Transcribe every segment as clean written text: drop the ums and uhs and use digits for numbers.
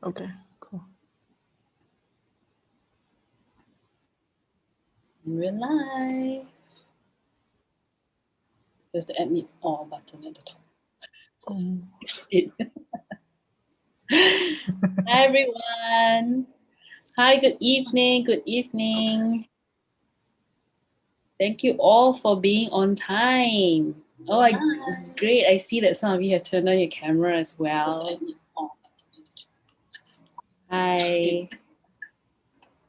Okay, cool. And we're live. There's the admit all button at the top. Hi everyone. Hi, good evening. Good evening. Thank you all for being on time. Oh, it's great. I see that some of you have turned on your camera as well. Hi.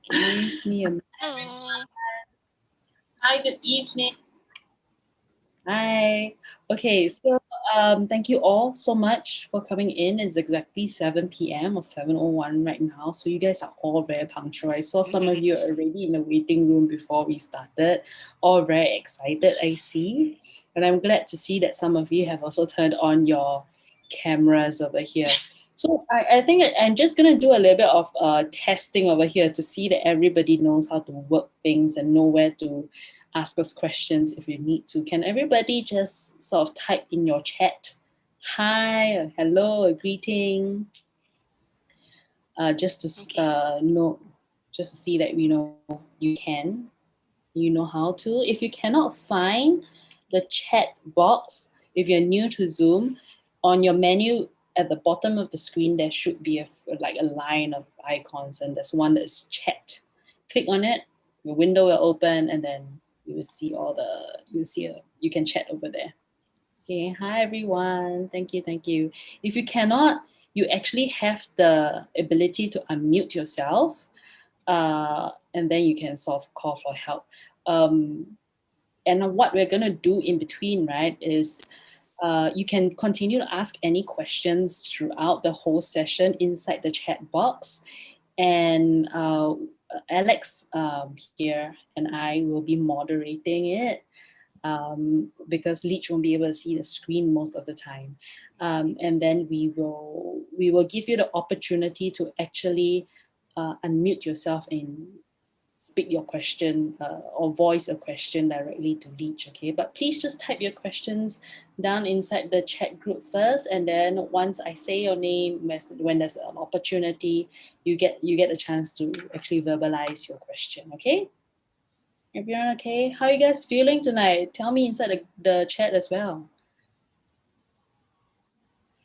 Give me a minute. Hello. Hi, good evening. Hi. Okay, so thank you all so much for coming in. It's exactly 7 p.m. or 7:01 right now. So you guys are all very punctual. I saw some of you already in the waiting room before we started, all very excited, I see. And I'm glad to see that some of you have also turned on your cameras over here. So I think I'm just going to do a little bit of testing over here to see that everybody knows how to work things and know where to ask us questions if you need to. Can everybody just sort of type in your chat, hi, a hello, a greeting, just to know, just to see that you can, you know how to. If you cannot find the chat box, if you're new to Zoom, on your menu at the bottom of the screen there should be like a line of icons, and there's one that's chat. Click on it, your window will open, and then you will see you can chat over there. Okay, hi everyone. Thank you, thank you. If you cannot, you actually have the ability to unmute yourself, and then you can sort of call for help. And what we're going to do in between, right, is you can continue to ask any questions throughout the whole session inside the chat box. And Alex here and I will be moderating it, because Leach won't be able to see the screen most of the time. And then we will give you the opportunity to actually unmute yourself and speak your question, or voice a question directly to Leach, okay? But please just type your questions down inside the chat group first, and then once I say your name, when there's an opportunity, you get a chance to actually verbalize your question, okay? Everyone okay? How are you guys feeling tonight? Tell me inside the chat as well.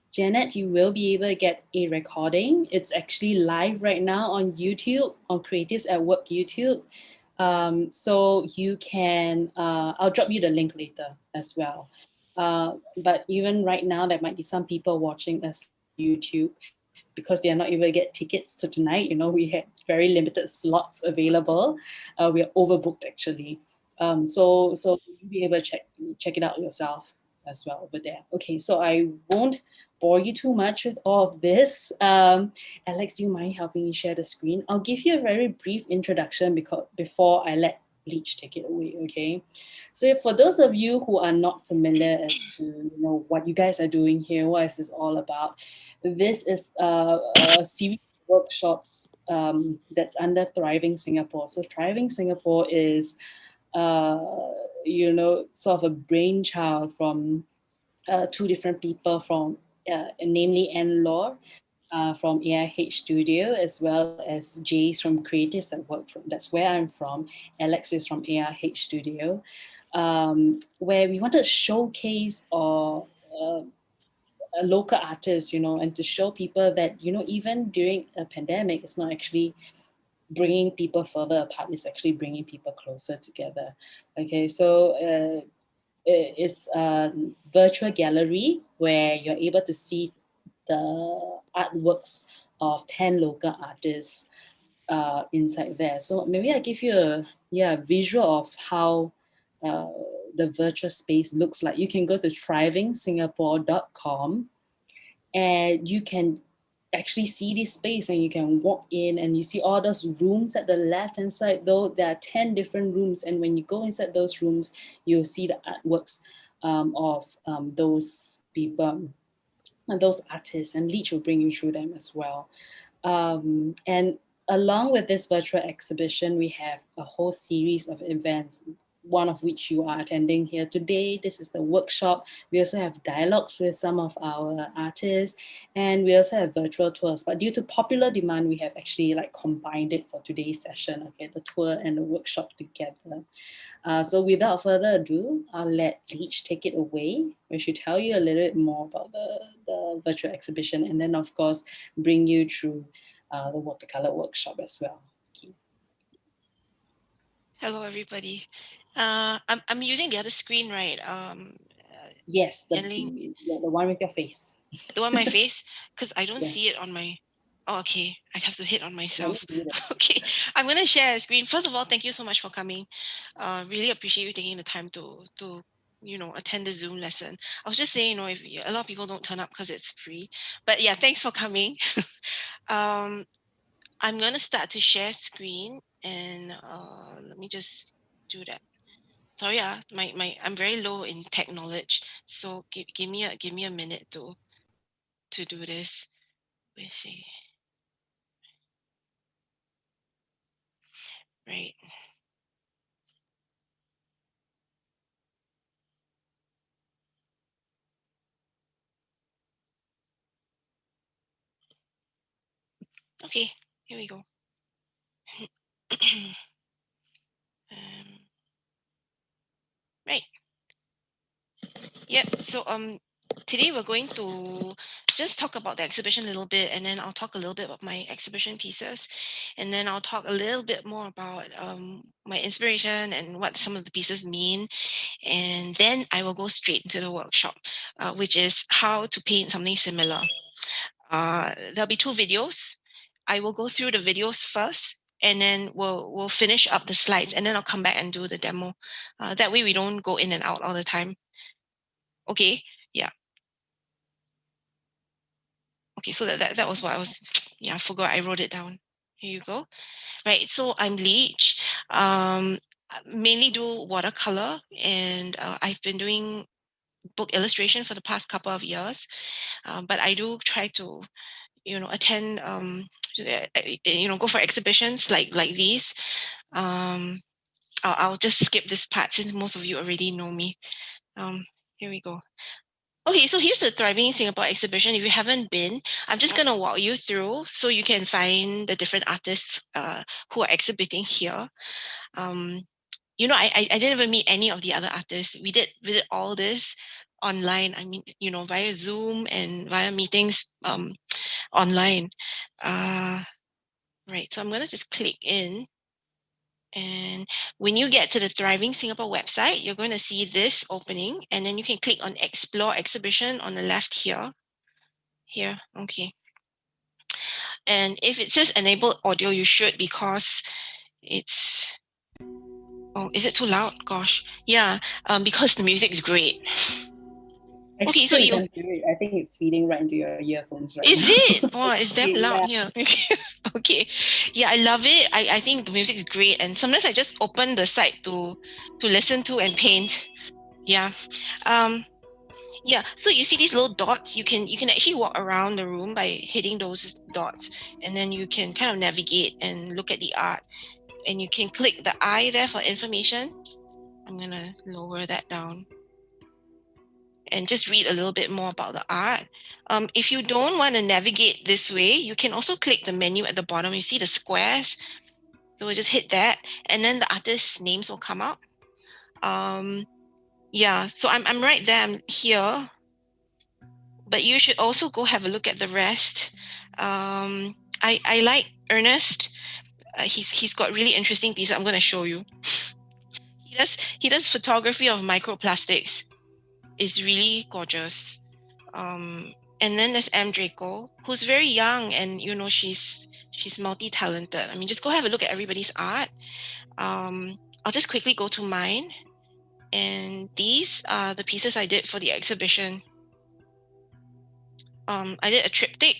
Janet, you will be able to get a recording. It's actually live right now on YouTube, on Creatives at Work YouTube. So you can, I'll drop you the link later as well. But even right now, there might be some people watching us live on YouTube because they are not able to get tickets to tonight. We had very limited slots available. We are overbooked actually. So you'll be able to check it out yourself as well over there. Okay, so I won't bore you too much with all of this. Alex, do you mind helping me share the screen? I'll give you a very brief introduction before I let Leach take it away, okay? So for those of you who are not familiar as to what you guys are doing here, what is this all about? This is a series of workshops that's under Thriving Singapore. So Thriving Singapore is sort of a brainchild from two different people from, namely Anne Law from AIH Studio, as well as Jace from Creatives at Work. That's where I'm from. Alex is from AIH Studio, where we wanted to showcase local artists, and to show people that, even during a pandemic, it's not actually bringing people further apart, it's actually bringing people closer together. Okay, so it's a virtual gallery where you're able to see the artworks of 10 local artists inside there. So maybe I give you a visual of how uh, the virtual space looks like. You can go to thrivingsingapore.com and you can actually see this space, and you can walk in and you see all those rooms at the left hand side. Though there are 10 different rooms, and when you go inside those rooms, you'll see the artworks of those people and those artists, and Leach will bring you through them as well. And along with this virtual exhibition, we have a whole series of events. one of which you are attending here today. This is the workshop. We also have dialogues with some of our artists, and we also have virtual tours. But due to popular demand, we have actually like combined it for today's session, okay, the tour and the workshop together. So without further ado, I'll let Leach take it away, where she'll tell you a little bit more about the virtual exhibition, and then of course, bring you through the watercolor workshop as well. Okay. Hello, everybody. I'm using the other screen, right? Yes, the Yanling, one with your face. the one on my face, because I don't Yeah. see it on my. Oh, okay. I have to hit on Let me myself. do that. Okay, I'm gonna share a screen. First of all, thank you so much for coming. Really appreciate you taking the time to attend the Zoom lesson. I was just saying, if a lot of people don't turn up because it's free, but yeah, thanks for coming. um, I'm gonna start to share screen, and let me just do that. Sorry, my I'm very low in tech knowledge, so give me a minute to do this. Wi-Fi. Right. Okay, here we go. um, right. Yep. So today we're going to just talk about the exhibition a little bit, and then I'll talk a little bit about my exhibition pieces, and then I'll talk a little bit more about my inspiration and what some of the pieces mean, and then I will go straight into the workshop, which is how to paint something similar. There'll be two videos. I will go through the videos first, and then we'll finish up the slides, and then I'll come back and do the demo. That way we don't go in and out all the time. Okay, yeah. Okay, so that was what I was. Yeah, I forgot I wrote it down. Here you go. Right, so I'm Leach. I mainly do watercolor, and I've been doing book illustration for the past couple of years. But I do try to attend go for exhibitions like these. I'll just skip this part since most of you already know me. Here we go. Okay, so here's the Thriving Singapore exhibition. If you haven't been, I'm just gonna walk you through so you can find the different artists who are exhibiting here. I didn't even meet any of the other artists. We did all this online. I mean, via Zoom and via meetings online. Right, so I'm gonna just click in, and when you get to the Thriving Singapore website, you're going to see this opening, and then you can click on Explore Exhibition on the left here. Here, okay. And if it says Enable Audio, you should, because it's. Oh, is it too loud? Gosh, yeah. Because the music is great. Okay, so Actually, you you. can do it. I think it's feeding right into your earphones right Is now. it? Oh, it's damn loud Yeah. here. Okay. Yeah, I love it. I think the music is great, and sometimes I just open the site to listen to and paint. Yeah. Um. Yeah. So you see these little dots. You can actually walk around the room by hitting those dots, and then you can kind of navigate and look at the art, and you can click the eye there for information. I'm gonna lower that down and just read a little bit more about the art. If you don't want to navigate this way, you can also click the menu at the bottom. You see the squares, so we just hit that, and then the artist's names will come up. Um, yeah, so I'm right there. I'm here, but you should also go have a look at the rest. I like Ernest. He's got really interesting pieces. I'm gonna show you. He does photography of microplastics. It's really gorgeous. And then there's M Draco, who's very young, and she's multi-talented. I mean, just go have a look at everybody's art. I'll just quickly go to mine, and these are the pieces I did for the exhibition. I did a triptych,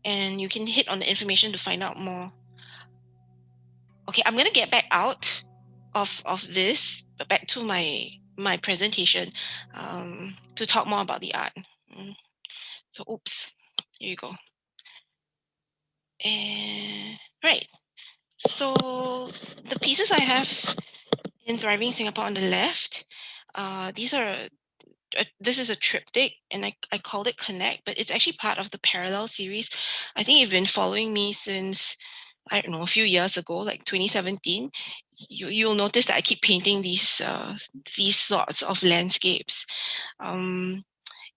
and you can hit on the information to find out more. Okay, I'm gonna get back out of this, but back to my presentation, to talk more about the art. So, oops, here you go. And right. So the pieces I have In Thriving Singapore on the left, this is a triptych, and I called it Connect, but it's actually part of the Parallel series. I think you've been following me since, I don't know, a few years ago, like 2017. You'll notice that I keep painting these sorts of landscapes.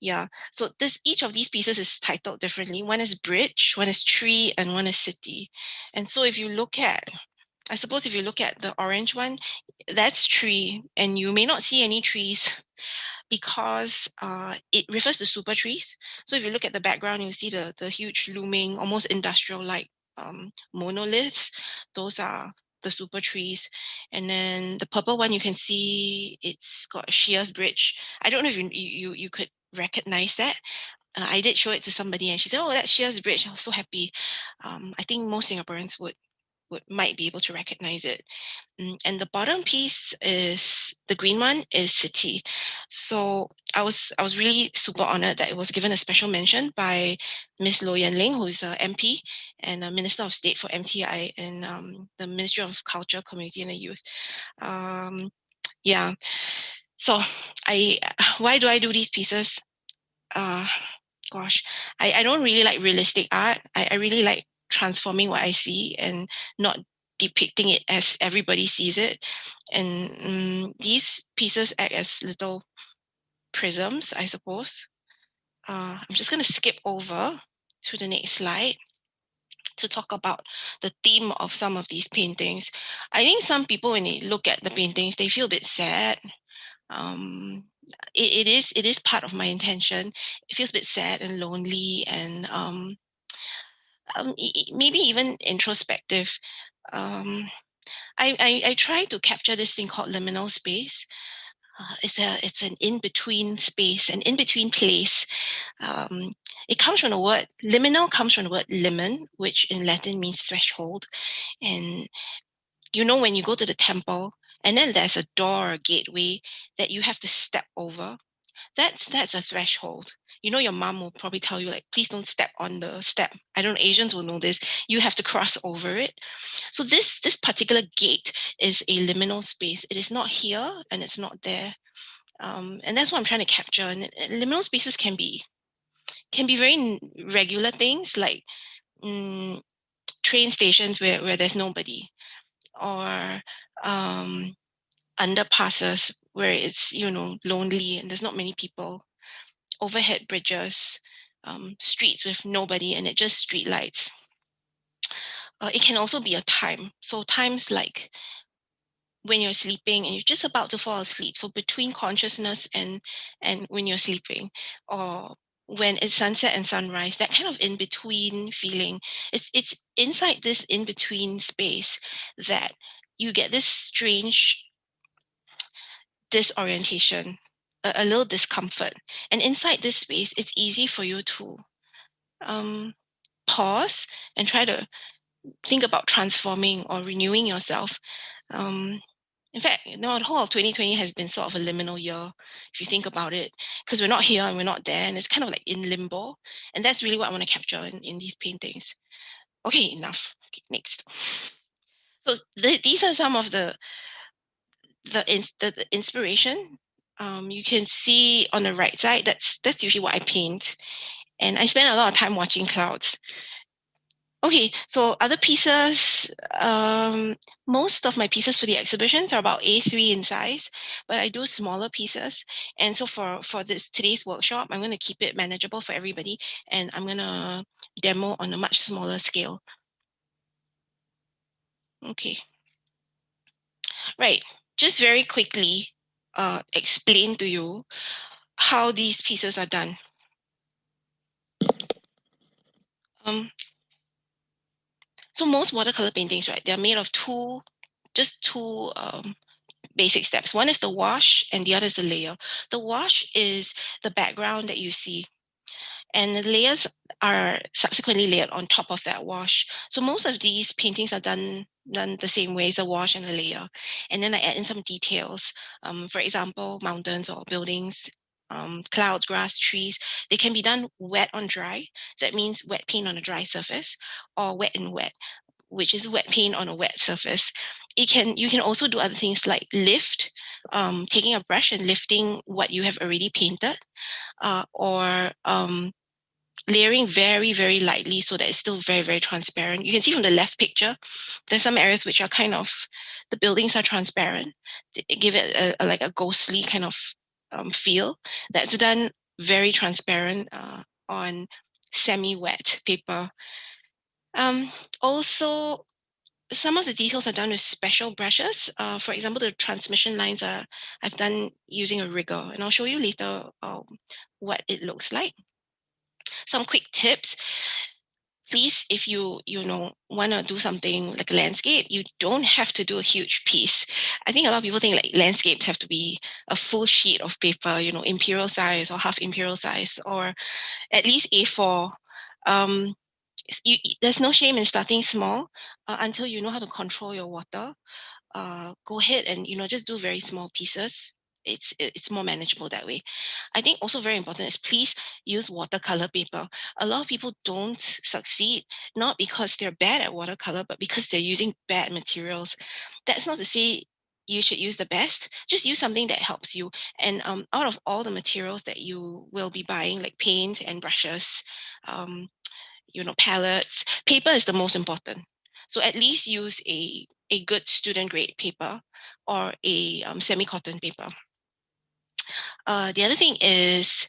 Yeah, so each of these pieces is titled differently. One is bridge, one is tree, and one is city. And so if you look at, I suppose if you look at the orange one, that's tree, and you may not see any trees because it refers to super trees. So if you look at the background, you see the huge looming, almost industrial-like monoliths. Those are the super trees. And then the purple one, you can see it's got a shears bridge. I don't know if you could recognize that. I did show it to somebody, and she said, "Oh, that's shears bridge." I was so happy. I think most Singaporeans might be able to recognize it. And the bottom piece is the green one is city. So I was really super honored that it was given a special mention by Miss Low Yan Ling, who's a MP and a Minister of State for MTI in the Ministry of Culture, Community and the Youth. Yeah. So why do I do these pieces? Gosh, I don't really like realistic art. I really like transforming what I see and not depicting it as everybody sees it. And these pieces act as little prisms, I suppose. I'm just going to skip over to the next slide to talk about the theme of some of these paintings. I think some people, when they look at the paintings, they feel a bit sad. Um, it is part of my intention. It feels a bit sad and lonely and maybe even introspective. Um, I try to capture this thing called liminal space. It's an in between space, an in between place. Um, it comes from the word liminal comes from the word limen, which in Latin means threshold. And when you go to the temple, and then there's a door or gateway that you have to step over. That's a threshold. Your mom will probably tell you, like, please don't step on the step. I don't know, Asians will know this. You have to cross over it. So this particular gate is a liminal space. It is not here and it's not there. And that's what I'm trying to capture. And liminal spaces can be very regular things, like train stations where there's nobody, or underpasses where it's lonely and there's not many people, overhead bridges, streets with nobody and it just street lights. It can also be a time. So times like when you're sleeping and you're just about to fall asleep. So between consciousness and when you're sleeping, or when it's sunset and sunrise, that kind of in between feeling. It's inside this in between space that you get this strange disorientation, a little discomfort. And inside this space, it's easy for you to pause and try to think about transforming or renewing yourself. In fact, the whole of 2020 has been sort of a liminal year, if you think about it, because we're not here and we're not there, and it's kind of like in limbo. And that's really what I want to capture in these paintings. Okay, enough. Okay, next. So these are some of the inspiration. You can see on the right side, that's usually what I paint. And I spend a lot of time watching clouds. Okay, so other pieces, most of my pieces for the exhibitions are about A3 in size, but I do smaller pieces. And so for today's workshop, I'm going to keep it manageable for everybody, and I'm going to demo on a much smaller scale. Okay. Right. Just very quickly explain to you how these pieces are done. So most watercolor paintings, right, they're made of two basic steps. One is the wash and the other is the layer. The wash is the background that you see, and the layers are subsequently layered on top of that wash. So most of these paintings are done the same way as a wash and a layer. And then I add in some details. For example, mountains or buildings, clouds, grass, trees. They can be done wet on dry. That means wet paint on a dry surface, or wet and wet. which is wet paint on a wet surface. You can also do other things like lift, taking a brush and lifting what you have already painted, or layering very, very lightly so that it's still very, very transparent. You can see from the left picture, there's some areas which are kind of, the buildings are transparent. They give it like a ghostly kind of feel. That's done very transparent on semi-wet paper. Also, some of the details are done with special brushes. For example, the transmission lines I've done using a rigger, and I'll show you later what it looks like. Some quick tips. Please, if you want to do something like a landscape, you don't have to do a huge piece. I think a lot of people think like landscapes have to be a full sheet of paper, imperial size or half imperial size, or at least A4. There's no shame in starting small until you know how to control your water. Go ahead and just do very small pieces. It's more manageable that way. I think also very important is please use watercolor paper. A lot of people don't succeed not because they're bad at watercolor, but because they're using bad materials. That's not to say you should use the best. Just use something that helps you. And out of all the materials that you will be buying, like paint and brushes, palettes, paper is the most important. So at least use a good student grade paper or a semi-cotton paper. The other thing is,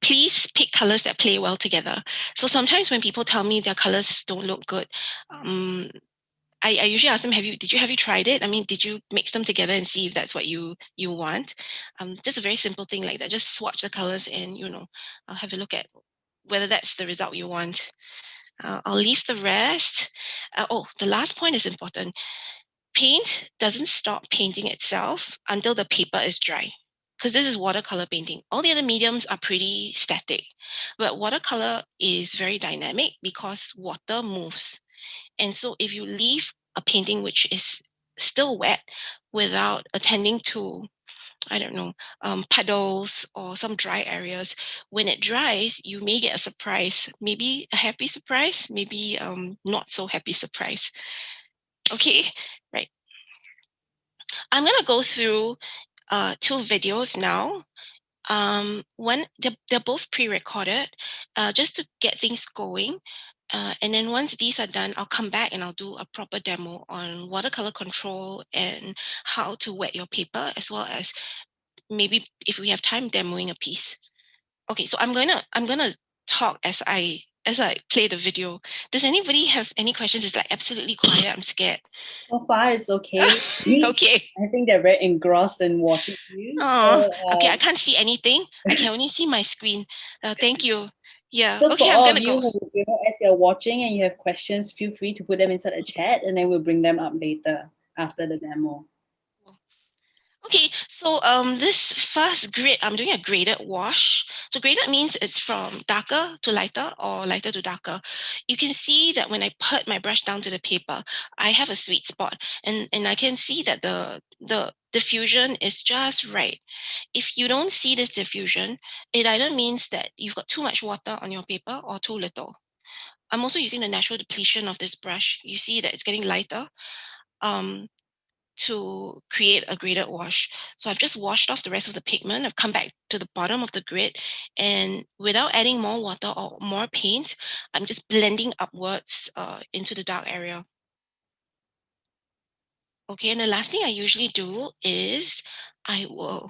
please pick colors that play well together. So sometimes when people tell me their colors don't look good, I usually ask them, did you tried it? I mean, did you mix them together and see if that's what you want? Just a very simple thing like that. Just swatch the colors and I'll have a look at whether that's the result you want. I'll leave the rest. The last point is important. Paint doesn't stop painting itself until the paper is dry, because this is watercolor painting. All the other mediums are pretty static, but watercolor is very dynamic because water moves. And so if you leave a painting which is still wet without attending to, I don't know, puddles or some dry areas, when it dries, you may get a surprise, maybe a happy surprise, maybe not so happy surprise. Okay, right. I'm going to go through two videos now. One, they're both pre-recorded just to get things going. And then once these are done, I'll come back and I'll do a proper demo on watercolor control and how to wet your paper, as well as maybe if we have time, demoing a piece. Okay, so I'm gonna talk as I play the video. Does anybody have any questions? It's like absolutely quiet. I'm scared. So far, it's okay. Okay. I think they're very engrossed in watching you. Okay, I can't see anything. I can only see my screen. Thank you. Yeah. So for Okay, I'm all gonna of you go. who, as you're watching and you have questions, feel free to put them inside the chat, and then we'll bring them up later after the demo. Okay, so this first grid, I'm doing a graded wash. So graded means it's from darker to lighter or lighter to darker. You can see that when I put my brush down to the paper, I have a sweet spot, and I can see that the diffusion is just right. If you don't see this diffusion, it either means that you've got too much water on your paper or too little. I'm also using the natural depletion of this brush. You see that it's getting lighter. To create a graded wash. So I've just washed off the rest of the pigment. I've come back to the bottom of the grid, and without adding more water or more paint, I'm just blending upwards into the dark area. Okay, and the last thing I usually do is I will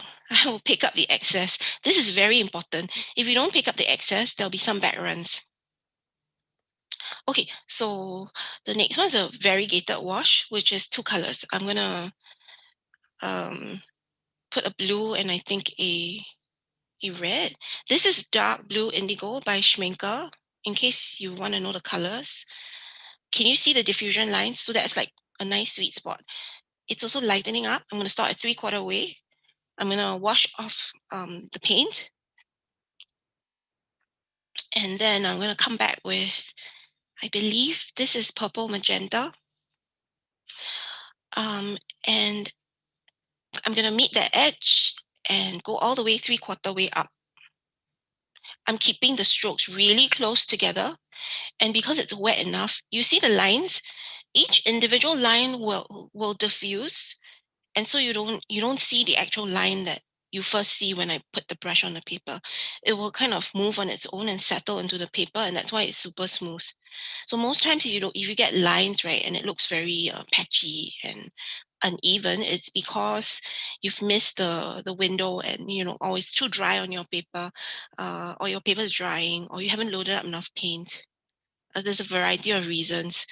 pick up the excess. This is very important. If you don't pick up the excess, there'll be some backruns. Okay, so the next one is a variegated wash, which is two colors. I'm gonna put a blue and I think a red. This is dark blue indigo by Schminker, in case you want to know the colors. Can you see the diffusion lines? So that's like a nice sweet spot. It's also lightening up. I'm going to start at 3/4 way. I'm going to wash off the paint. And then I'm going to come back with, I believe this is purple magenta. And I'm going to meet the edge and go all the way 3/4 way up. I'm keeping the strokes really close together And because it's wet enough, you see the lines, each individual line will diffuse, and so you don't see the actual line that you first see when I put the brush on the paper. It will kind of move on its own and settle into the paper, and that's why it's super smooth. So most times if you get lines, right, and it looks very patchy and uneven, it's because you've missed the window, and or it's too dry on your paper, or your paper is drying, or you haven't loaded up enough paint. There's a variety of reasons.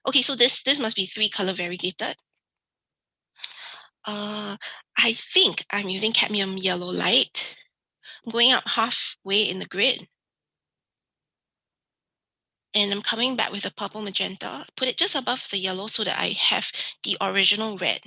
Okay, so this must be 3-color variegated. I think I'm using cadmium yellow light. I'm going up halfway in the grid, and I'm coming back with a purple magenta. Put it just above the yellow so that I have the original red.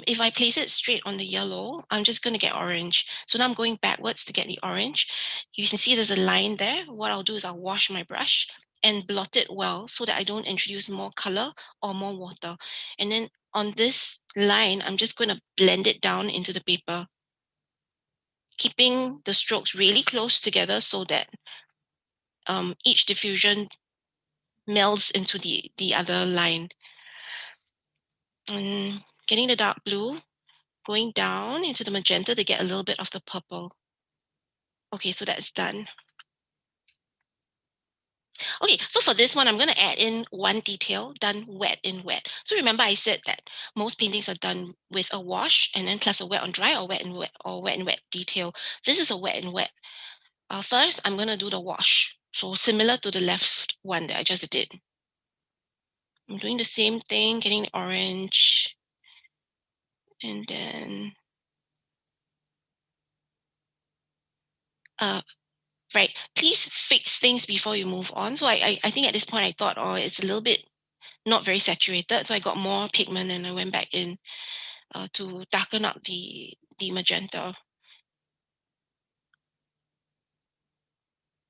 If I place it straight on the yellow, I'm just going to get orange. So now I'm going backwards to get the orange. You can see there's a line there. What I'll do is I'll wash my brush and blot it well so that I don't introduce more color or more water. And then on this line, I'm just going to blend it down into the paper, keeping the strokes really close together so that each diffusion melds into the other line. And getting the dark blue, going down into the magenta to get a little bit of the purple. Okay, so that's done. Okay, so for this one, I'm going to add in one detail done wet in wet. So remember I said that most paintings are done with a wash and then plus a wet on dry or wet and wet or wet and wet detail. This is a wet and wet. First, I'm going to do the wash. So similar to the left one that I just did. I'm doing the same thing, getting the orange, and then right. Please fix things before you move on. So I think at this point I thought, oh, it's a little bit not very saturated. So I got more pigment and I went back in to darken up the magenta.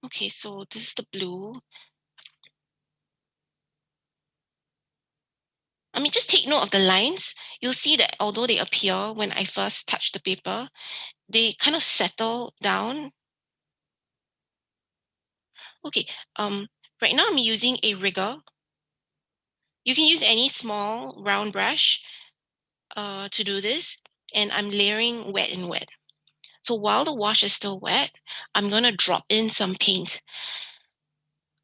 Okay, so this is the blue. I mean, just take note of the lines. You'll see that although they appear when I first touch the paper, they kind of settle down. Okay, right now I'm using a rigger. You can use any small round brush to do this, and I'm layering wet and wet. So while the wash is still wet, I'm going to drop in some paint.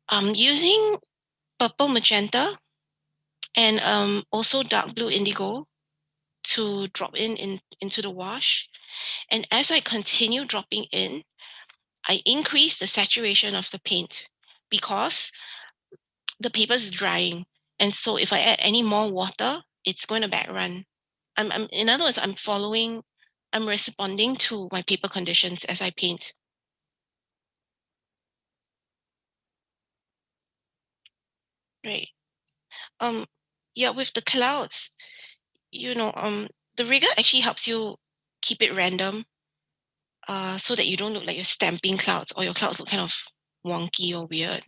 I'm using purple magenta and also dark blue indigo to drop into the wash. And as I continue dropping in, I increase the saturation of the paint because the paper is drying. And so if I add any more water, it's going to backrun. In other words, I'm responding to my paper conditions as I paint. Right. Yeah, with the clouds, the rigger actually helps you keep it random, so that you don't look like you're stamping clouds or your clouds look kind of wonky or weird.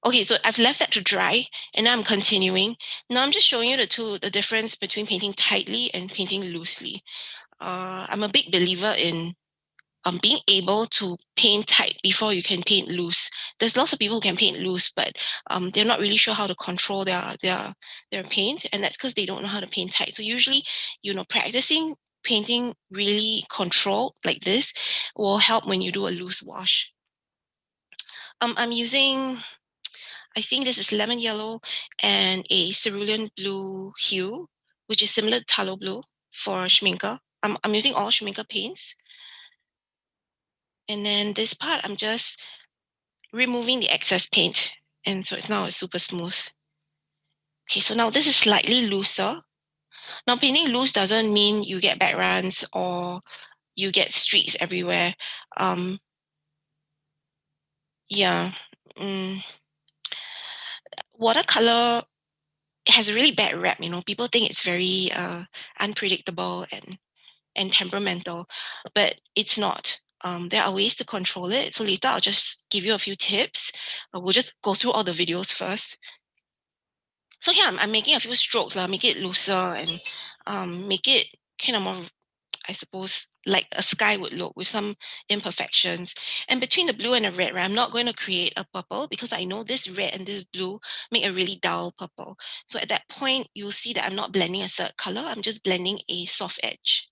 Okay, so I've left that to dry and now I'm continuing. Now I'm just showing you the difference between painting tightly and painting loosely. I'm a big believer in being able to paint tight before you can paint loose. There's lots of people who can paint loose, but they're not really sure how to control their paint, and that's because they don't know how to paint tight. So usually, practicing painting really controlled like this will help when you do a loose wash. I'm using, I think this is lemon yellow and a cerulean blue hue, which is similar to tallow blue for schminker. I'm using all schminker paints. And then this part, I'm just removing the excess paint. And so it's super smooth. Okay, so now this is slightly looser. Now painting loose doesn't mean you get backruns or you get streaks everywhere. Yeah. Watercolor has a really bad rap, people think it's very unpredictable and temperamental, but it's not. There are ways to control it. So later I'll just give you a few tips. We'll just go through all the videos first. So here I'm making a few strokes, make it looser and make it kind of more I suppose, like a sky would look with some imperfections. And between the blue and the red, right, I'm not going to create a purple because I know this red and this blue make a really dull purple. So at that point, you'll see that I'm not blending a third color. I'm just blending a soft edge.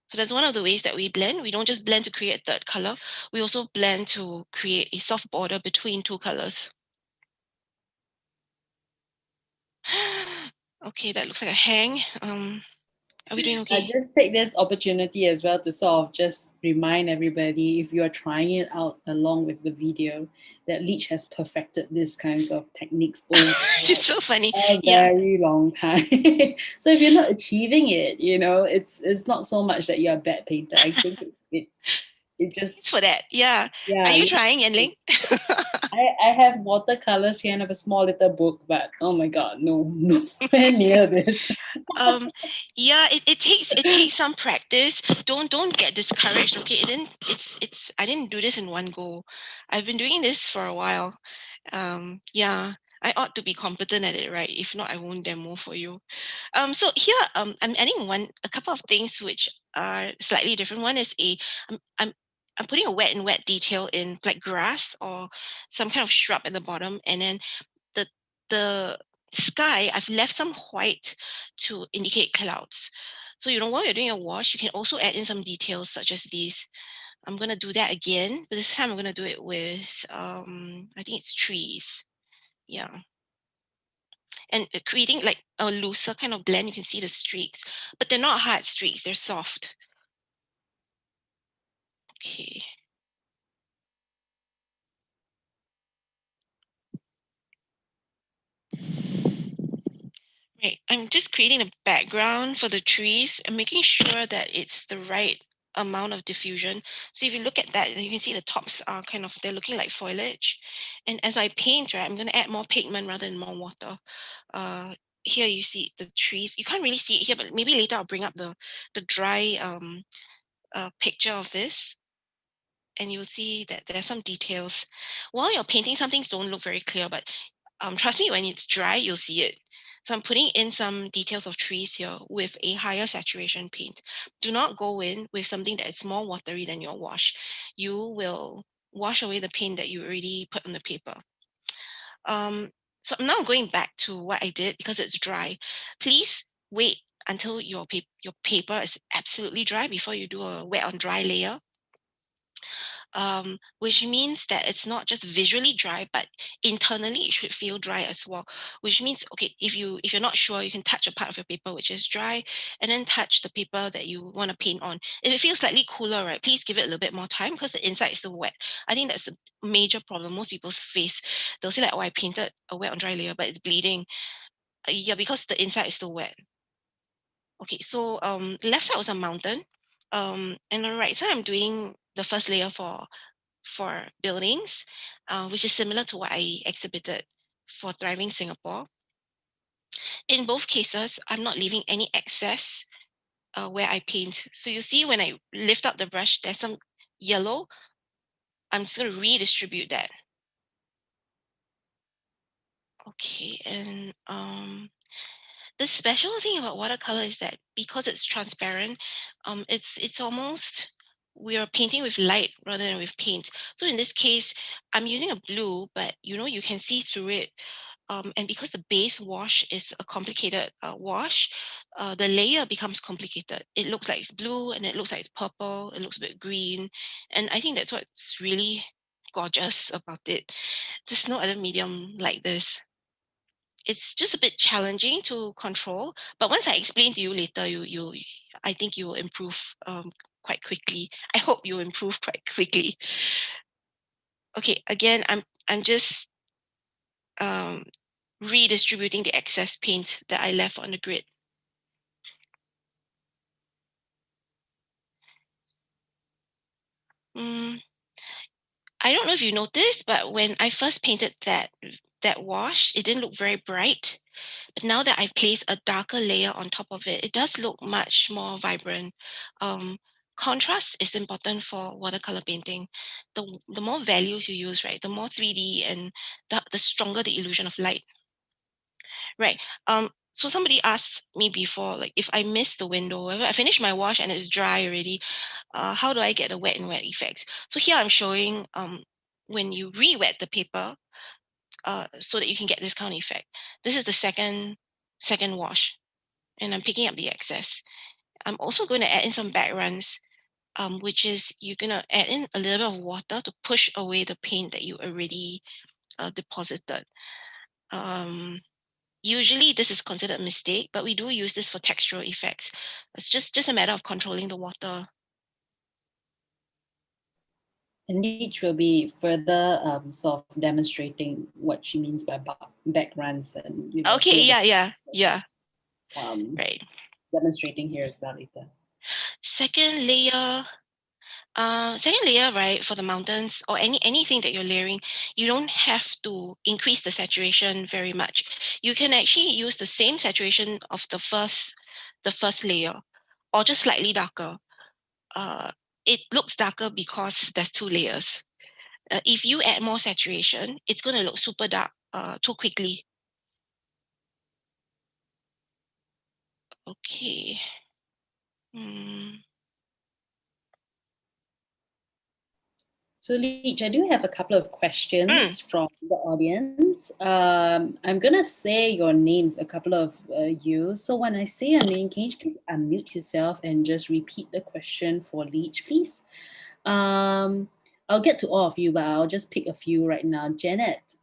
So that's one of the ways that we blend. We don't just blend to create a third color. We also blend to create a soft border between two colors. Okay, that looks like a hang. Are we doing okay? Just take this opportunity as well to sort of just remind everybody, if you are trying it out along with the video, that Leach has perfected these kinds of techniques over It's so funny. a Yeah, very long time. So if you're not achieving it, it's not so much that you're a bad painter. I think it thanks for just, that. Yeah. Are yeah. you trying, Yanling? I have watercolors here and I have a small little book, but oh my god, no, nowhere near this. um yeah, it takes some practice. Don't get discouraged, okay? It's I didn't do this in one go. I've been doing this for a while. Yeah, I ought to be competent at it, right? If not, I won't demo for you. So here, I'm adding a couple of things which are slightly different. One is I'm I'm I'm putting a wet detail in, like grass or some kind of shrub at the bottom, and then the the sky, I've left some white to indicate clouds. So while you're doing a wash, you can also add in some details such as these. I'm gonna do that again, but this time I'm gonna do it with I think it's trees. Yeah, and creating like a looser kind of blend. You can see the streaks, but they're not hard streaks, they're soft. Okay. Right, I'm just creating a background for the trees and making sure that it's the right amount of diffusion. So if you look at that, you can see the tops are they're looking like foliage. And as I paint, right, I'm going to add more pigment rather than more water. Uh, Here you see the trees. You can't really see it here, but maybe later I'll bring up the dry picture of this, and you'll see that there are some details. While you're painting, some things don't look very clear, but trust me, when it's dry, you'll see it. So I'm putting in some details of trees here with a higher saturation paint. Do not go in with something that is more watery than your wash. You will wash away the paint that you already put on the paper. Um, so I'm now going back to what I did because it's dry. Please wait until your paper is absolutely dry before you do a wet on dry layer, which means that it's not just visually dry, but internally it should feel dry as well. Which means, okay, if you're not sure, you can touch a part of your paper which is dry, and then touch the paper that you want to paint on. If it feels slightly cooler, right, please give it a little bit more time because the inside is still wet. I think that's a major problem most people face. They'll say like, "Oh, I painted a wet on dry layer, but it's bleeding." Yeah, because the inside is still wet. Okay, so the left side was a mountain. And on the right side, I'm doing the first layer for buildings, which is similar to what I exhibited for Thriving Singapore. In both cases, I'm not leaving any excess where I paint. So you see when I lift up the brush, there's some yellow. I'm just going to redistribute that. Okay, and the special thing about watercolor is that because it's transparent, it's almost we are painting with light rather than with paint. So in this case, I'm using a blue, but you can see through it. And because the base wash is a complicated wash, the layer becomes complicated. It looks like it's blue and it looks like it's purple. It looks a bit green. And I think that's what's really gorgeous about it. There's no other medium like this. It's just a bit challenging to control, but once I explain to you later, I think you will improve quite quickly. I hope you improve quite quickly. Okay, again, I'm just um, redistributing the excess paint that I left on the grid. Mm, I don't know if you noticed, but when I first painted that wash, it didn't look very bright. But now that I've placed a darker layer on top of it, it does look much more vibrant. Um, Contrast is important for watercolor painting. The more values you use, right, the more 3D and the stronger the illusion of light. Right. So somebody asked me before, like if I miss the window, if I finish my wash and it's dry already, how do I get the wet and wet effects? So here I'm showing when you re-wet the paper, so that you can get this kind of effect. This is the second wash, and I'm picking up the excess. I'm also going to add in some backruns, which is you're going to add in a little bit of water to push away the paint that you already deposited. Usually this is considered a mistake, but we do use this for textural effects. It's just a matter of controlling the water. And Leach will be further sort of demonstrating what she means by backgrounds and some Okay, of the yeah, um, right. demonstrating here as well later. Second layer, right, for the mountains or anything that you're layering, you don't have to increase the saturation very much. You can actually use the same saturation of the first layer, or just slightly darker. It looks darker because there's two layers. If you add more saturation, it's going to look super dark too quickly. Okay. So Leach, I do have a couple of questions from the audience. I'm going to say your names, a couple of you. So when I say your name, can you please unmute yourself and just repeat the question for Leach, please? I'll get to all of you, but I'll just pick a few right now. Janet,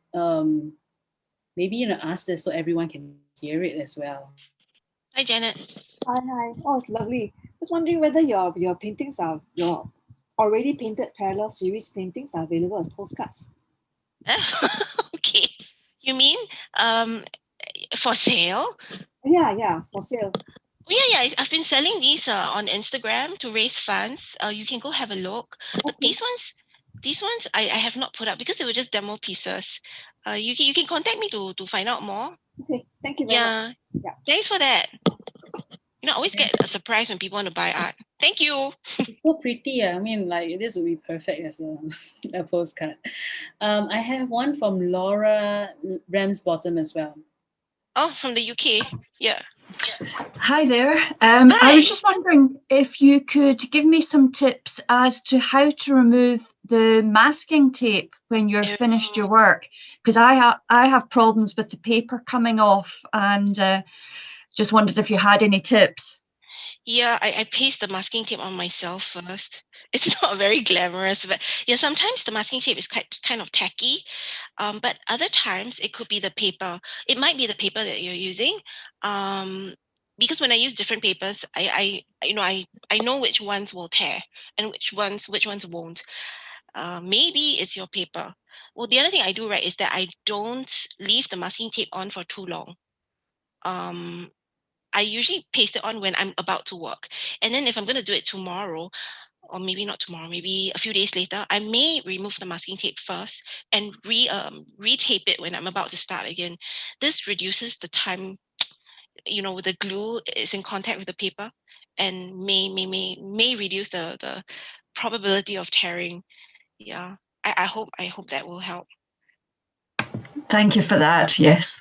maybe ask this so everyone can hear it as well. Hi, Janet. Hi. Oh, it's lovely. Just wondering whether your paintings are your already painted parallel series paintings are available as postcards. Okay. You mean for sale? Yeah, for sale. Yeah. I've been selling these on Instagram to raise funds. You can go have a look. But Okay. these ones I have not put up because they were just demo pieces. You can contact me to find out more. Okay, thank you very much. Yeah. Thanks for that. I always get a surprise when people want to buy art. Thank you. It's so pretty. I mean, like this would be perfect as a postcard. I have one from Laura Ramsbottom as well. Oh, from the UK. Yeah. Hi there. I was just wondering if you could give me some tips as to how to remove the masking tape when you're finished your work, because I have problems with the paper coming off, and just wondered if you had any tips. Yeah, I paste the masking tape on myself first. It's not very glamorous, but yeah, sometimes the masking tape is kind of tacky. But other times it could be the paper. It might be the paper that you're using. Because when I use different papers, I know which ones will tear and which ones won't. Maybe it's your paper. Well, the other thing I do, right, is that I don't leave the masking tape on for too long. I usually paste it on when I'm about to work. And then if I'm going to do it tomorrow, or maybe not tomorrow, maybe a few days later, I may remove the masking tape first and retape it when I'm about to start again. This reduces the time, the glue is in contact with the paper, and may reduce the probability of tearing. Yeah, I hope that will help. Thank you for that. Yes.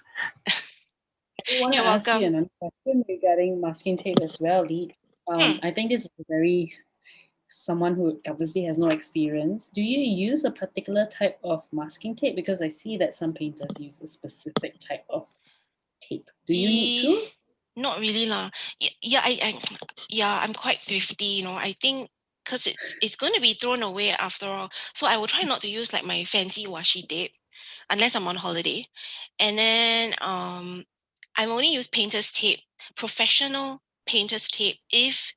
I want to ask you another question regarding masking tape as well, Lee. I think this is someone who obviously has no experience. Do you use a particular type of masking tape? Because I see that some painters use a specific type of tape. Do you need to? Not really lah. I'm quite thrifty. I think because it's going to be thrown away after all, so I will try not to use like my fancy washi tape unless I'm on holiday, and then I only use painter's tape, professional painter's tape, if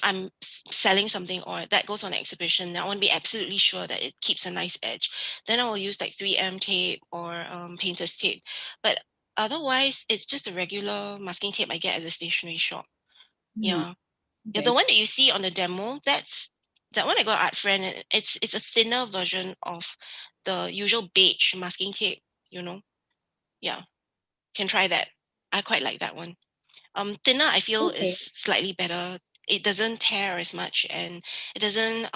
I'm selling something or that goes on exhibition. I want to be absolutely sure that it keeps a nice edge. Then I will use like 3M tape or painter's tape. But otherwise, it's just a regular masking tape I get at the stationery shop. Yeah. Okay. The one that you see on the demo, that one I got Art Friend. It's a thinner version of the usual beige masking tape. Yeah, can try that. I quite like that one. Thinner I feel is slightly better. It doesn't tear as much, and it doesn't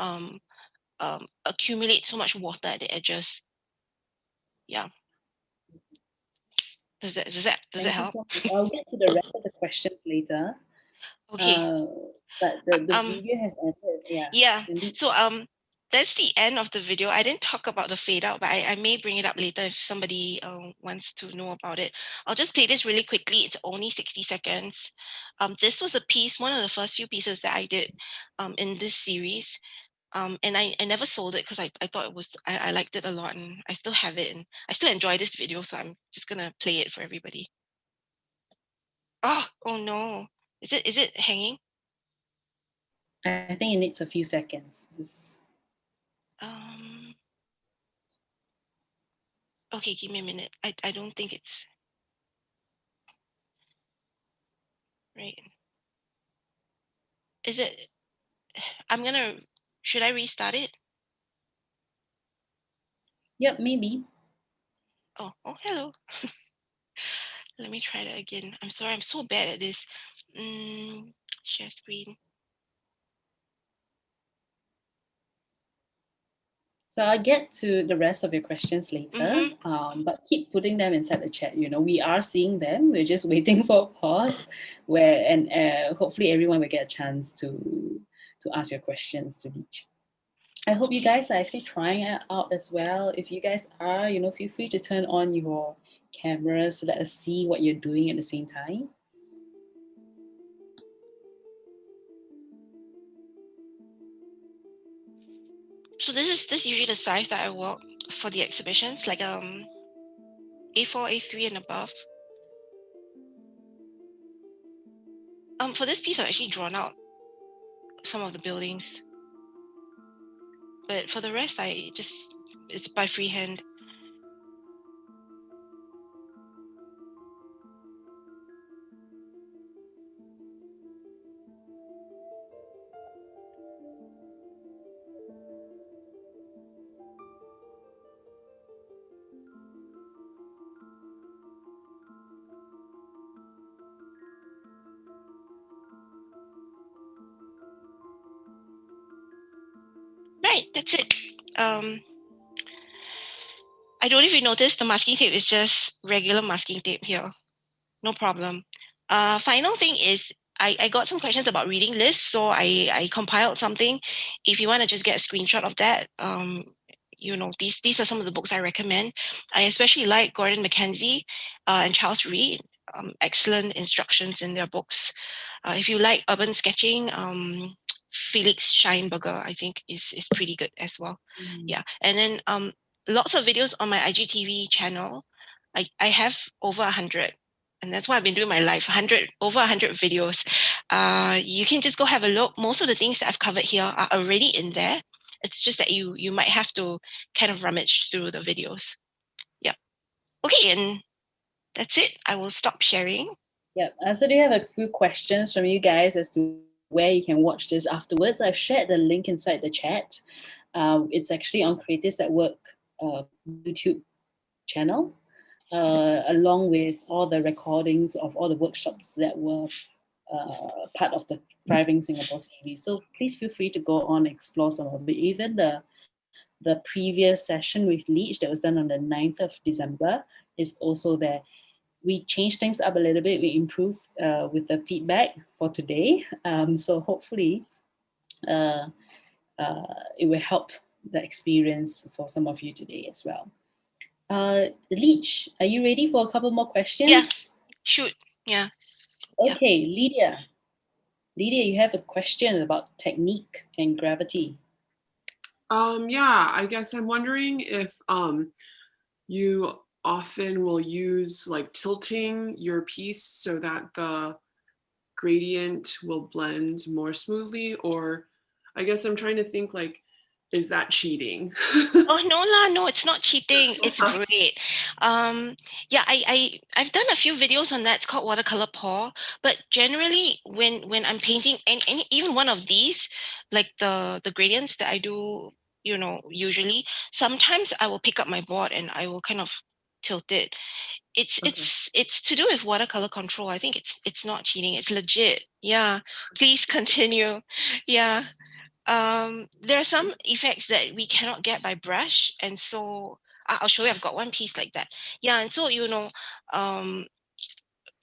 accumulate so much water at the edges. Yeah. Does that help? I'll get to the rest of the questions later. Okay. But the video has ended. Yeah. Indeed. So that's the end of the video. I didn't talk about the fade out, but I may bring it up later if somebody wants to know about it. I'll just play this really quickly. It's only 60 seconds. This was a piece, one of the first few pieces that I did in this series. And I never sold it because I thought it was, I liked it a lot, and I still have it, and I still enjoy this video, so I'm just gonna play it for everybody. Oh no. Is it hanging? I think it needs a few seconds. Okay, give me a minute. I don't think it's right. Is it? Should I restart it? Yep, maybe. Oh, hello. Let me try that again. I'm sorry, I'm so bad at this. Share screen. So I'll get to the rest of your questions later, but keep putting them inside the chat. We are seeing them. We're just waiting for a pause and hopefully everyone will get a chance to ask your questions to Leach. I hope you guys are actually trying it out as well. If you guys are, feel free to turn on your cameras so let us see what you're doing at the same time. So this is usually the size that I work for the exhibitions, like A4, A3 and above. For this piece, I've actually drawn out some of the buildings, but for the rest, it's by freehand. Right, that's it. I don't know if you noticed, the masking tape is just regular masking tape here. No problem. Final thing is, I got some questions about reading lists, so I compiled something. If you want to just get a screenshot of that, these are some of the books I recommend. I especially like Gordon Mackenzie and Charles Reed. Excellent instructions in their books. If you like urban sketching, Felix Scheinberger, I think, is pretty good as well. Yeah, and then lots of videos on my IGTV channel. I have over 100, and that's why I've been doing my life, over 100 videos. You can just go have a look. Most of the things that I've covered here are already in there. It's just that you might have to kind of rummage through the videos. Yeah. Okay, and that's it. I will stop sharing. Yeah, I also do have a few questions from you guys as to where you can watch this afterwards. I've shared the link inside the chat. It's actually on Creatives at Work YouTube channel, along with all the recordings of all the workshops that were part of the Thriving Singapore series. So please feel free to go on and explore some of it. Even the previous session with Leach that was done on the 9th of December is also there. We changed things up a little bit. We improved with the feedback for today. So hopefully it will help the experience for some of you today as well. Leach, are you ready for a couple more questions? Yeah, shoot. Yeah. Okay, yeah. Lydia, you have a question about technique and gravity. Yeah, I guess I'm wondering if you often will use like tilting your piece so that the gradient will blend more smoothly, or I guess I'm trying to think like, is that cheating? Oh no, it's not cheating. It's great. Yeah, I've done a few videos on that. It's called Watercolour Pour. But generally, when I'm painting any even one of these, like the gradients that I do, usually, sometimes I will pick up my board and I will kind of tilt it. It's to do with watercolor control. I think it's not cheating. It's legit. Yeah. Please continue. Yeah. There are some effects that we cannot get by brush, and so I'll show you. I've got one piece like that. Yeah, and so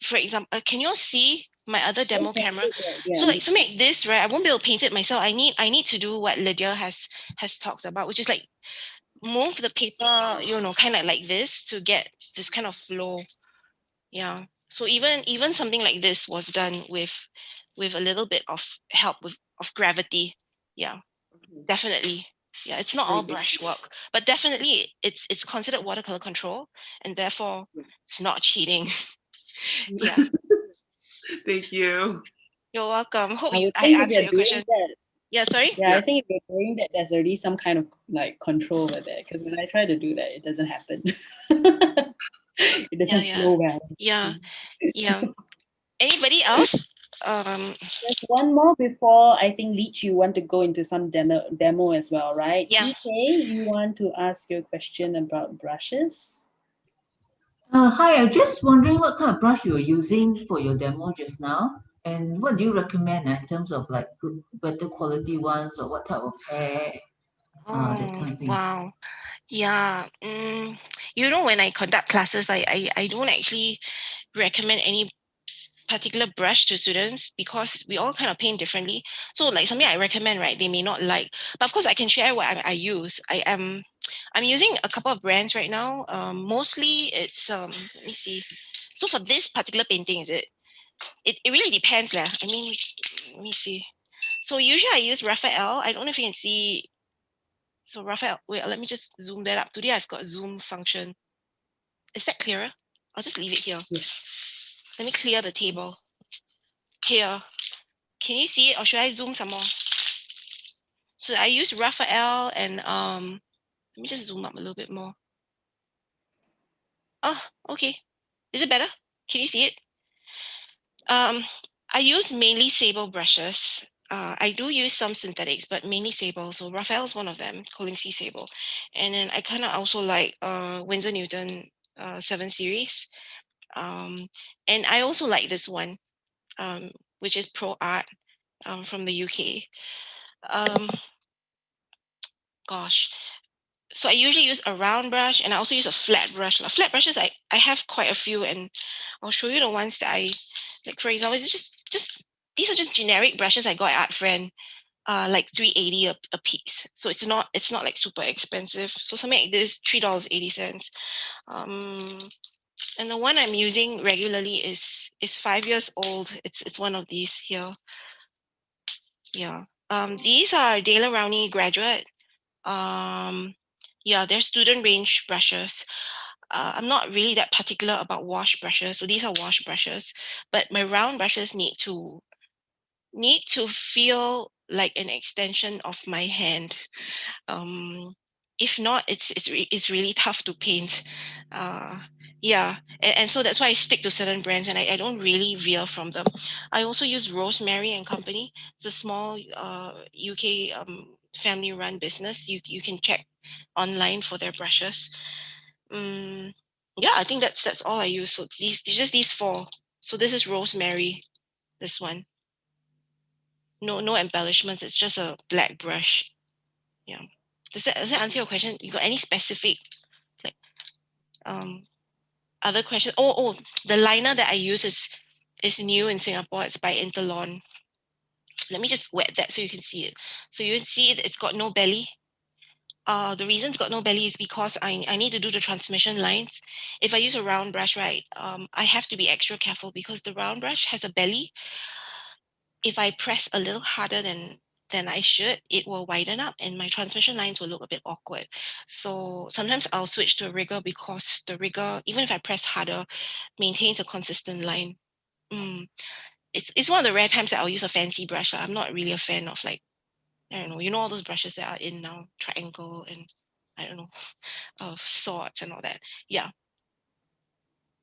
for example, can you all see my other demo camera? Yeah. So like something like this, right? I won't be able to paint it myself. I need to do what Lydia has talked about, which is like move the paper, kind of like this to get this kind of flow. Yeah. So even something like this was done with a little bit of help of gravity. Yeah, definitely. Yeah, it's not all brush work, but definitely it's considered watercolor control, and therefore it's not cheating. Yeah. Thank you. You're welcome. Hope I would I think if answered you're your doing question. that, Yeah, sorry? yeah, I think if you're doing that, there's already some kind of like control over there. Because when I try to do that, it doesn't happen. It doesn't flow well. Yeah. Anybody else? There's one more before I think Leach, you want to go into some demo as well, right? Yeah. TK, you want to ask your question about brushes? Hi, I'm just wondering what kind of brush you're using for your demo just now, and what do you recommend in terms of like good, better quality ones, or what type of hair, that kind of thing. Wow. Yeah. When I conduct classes, I don't actually recommend any particular brush to students because we all kind of paint differently. So like something I recommend, right, they may not like. But of course, I can share what I use. I'm using a couple of brands right now. Mostly it's let me see. So for this particular painting, it really depends lah. I mean, let me see. So usually I use Raphael. I don't know if you can see. So Raphael, wait, let me just zoom that up. Today I've got zoom function. Is that clearer? I'll just leave it here. Yeah. Let me clear the table. Here. Can you see it or should I zoom some more? So I use Raphael and let me just zoom up a little bit more. Oh, okay. Is it better? Can you see it? I use mainly sable brushes. I do use some synthetics, but mainly sable. So Raphael is one of them, Colling-C sable. And then I kind of also like Winsor Newton 7 series. And I also like this one, which is Pro Art from the UK. Gosh. So I usually use a round brush and I also use a flat brush. Flat brushes, I have quite a few, and I'll show you the ones that I like. For example, it's just these are just generic brushes I got at Art Friend, like $3.80 a piece. So it's not like super expensive. So something like this, $3.80. And the one I'm using regularly is 5 years old. It's one of these here. Yeah. These are Dale Rowney Graduate. Yeah, they're student range brushes. I'm not really that particular about wash brushes. So these are wash brushes, but my round brushes need to feel like an extension of my hand. If not, it's really tough to paint. Yeah, and so that's why I stick to certain brands, and I don't really veer from them. I also use Rosemary and Company. It's a small UK family-run business. You can check online for their brushes. Yeah, I think that's all I use. So these four. So this is Rosemary. This one. No embellishments. It's just a black brush. Yeah. Does that answer your question? You got any specific like other questions? Oh, the liner that I use is new in Singapore. It's by Interlawn. Let me just wet that so you can see it. So you can see it's got no belly. The reason it's got no belly is because I need to do the transmission lines. If I use a round brush, right, I have to be extra careful because the round brush has a belly. If I press a little harder than I should, it will widen up and my transmission lines will look a bit awkward. So sometimes I'll switch to a rigger because the rigger, even if I press harder, maintains a consistent line. It's one of the rare times that I'll use a fancy brush. I'm not really a fan of like, I don't know, all those brushes that are in now, triangle and I don't know, of swords and all that. Yeah.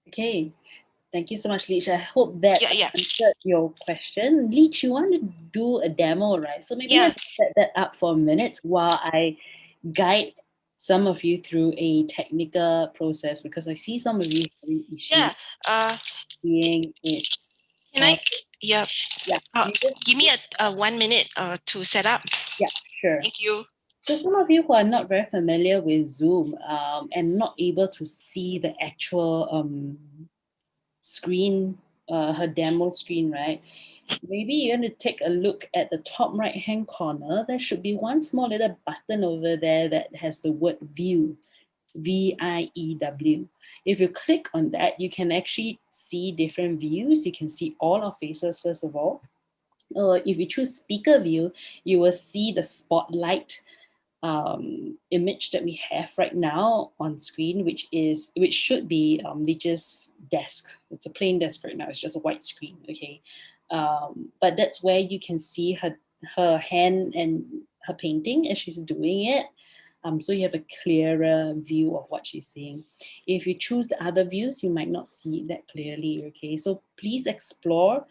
Okay. Thank you so much, Leach. I hope that Yeah. answered your question. Leach, you want to do a demo, right? So maybe let's set that up for a minute while I guide some of you through a technical process because I see some of you having issues seeing it. Can I? Yeah. Yeah. Give me a 1 minute to set up. Yeah, sure. Thank you. So some of you who are not very familiar with Zoom and not able to see the actual screen, her demo screen, right? Maybe you're going to take a look at the top right hand corner. There should be one small little button over there that has the word view, VIEW. If you click on that, you can actually see different views. You can see all our faces first of all. If you choose speaker view, you will see the spotlight image that we have right now on screen, which should be Leach's desk. It's a plain desk right now. It's just a white screen, okay? But that's where you can see her hand and her painting as she's doing it. So you have a clearer view of what she's seeing. If you choose the other views, you might not see it that clearly, okay? So please explore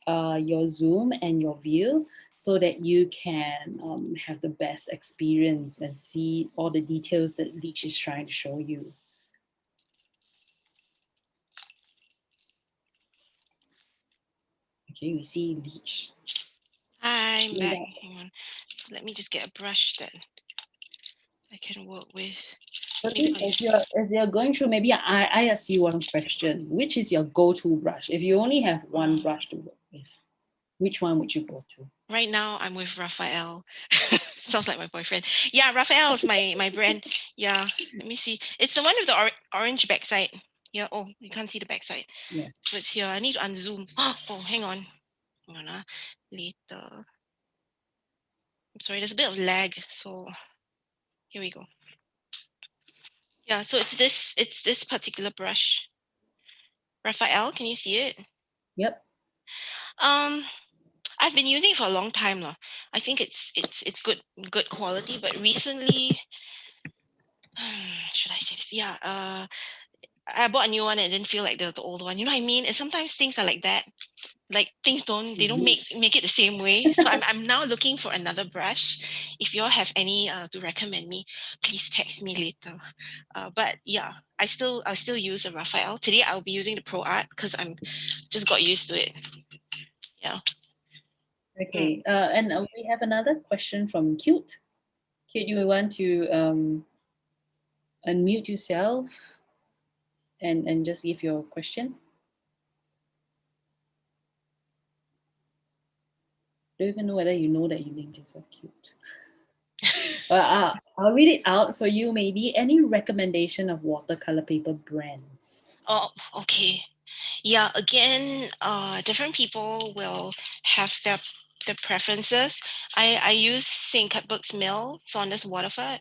your Zoom and your view so that you can have the best experience and see all the details that Leach is trying to show you. Okay, we see Leach. I'm back. Hang on. So let me just get a brush that I can work with. As you're going through, maybe I ask you one question. Which is your go-to brush? If you only have one brush to work with, which one would you go to? Right now, I'm with Raphael. Sounds like my boyfriend. Yeah, Raphael is my brand. Yeah, let me see. It's the one with the orange backside. Yeah. Oh, you can't see the backside. Yeah. So it's here. I need to unzoom. Oh, hang on. Hang on. Later. I'm sorry. There's a bit of lag. So here we go. Yeah. So it's this particular brush. Raphael, can you see it? Yep. I've been using it for a long time now. I think it's good quality, but recently, should I say this? Yeah, I bought a new one and it didn't feel like the old one. You know what I mean? And sometimes things are like that. Like things don't make it the same way. So I'm now looking for another brush. If you all have any to recommend me, please text me later. But yeah, I'll still use a Raphael. Today I'll be using the Pro Art because I'm just got used to it. Yeah. Okay, and we have another question from Cute. Cute, you want to unmute yourself and just give your question? Don't even know whether you know that you named yourself Cute. I'll read it out for you maybe. Any recommendation of watercolor paper brands? Oh, okay. Yeah, again, different people will have their preferences. I use St. Cuthbert's Mill Saunders Waterford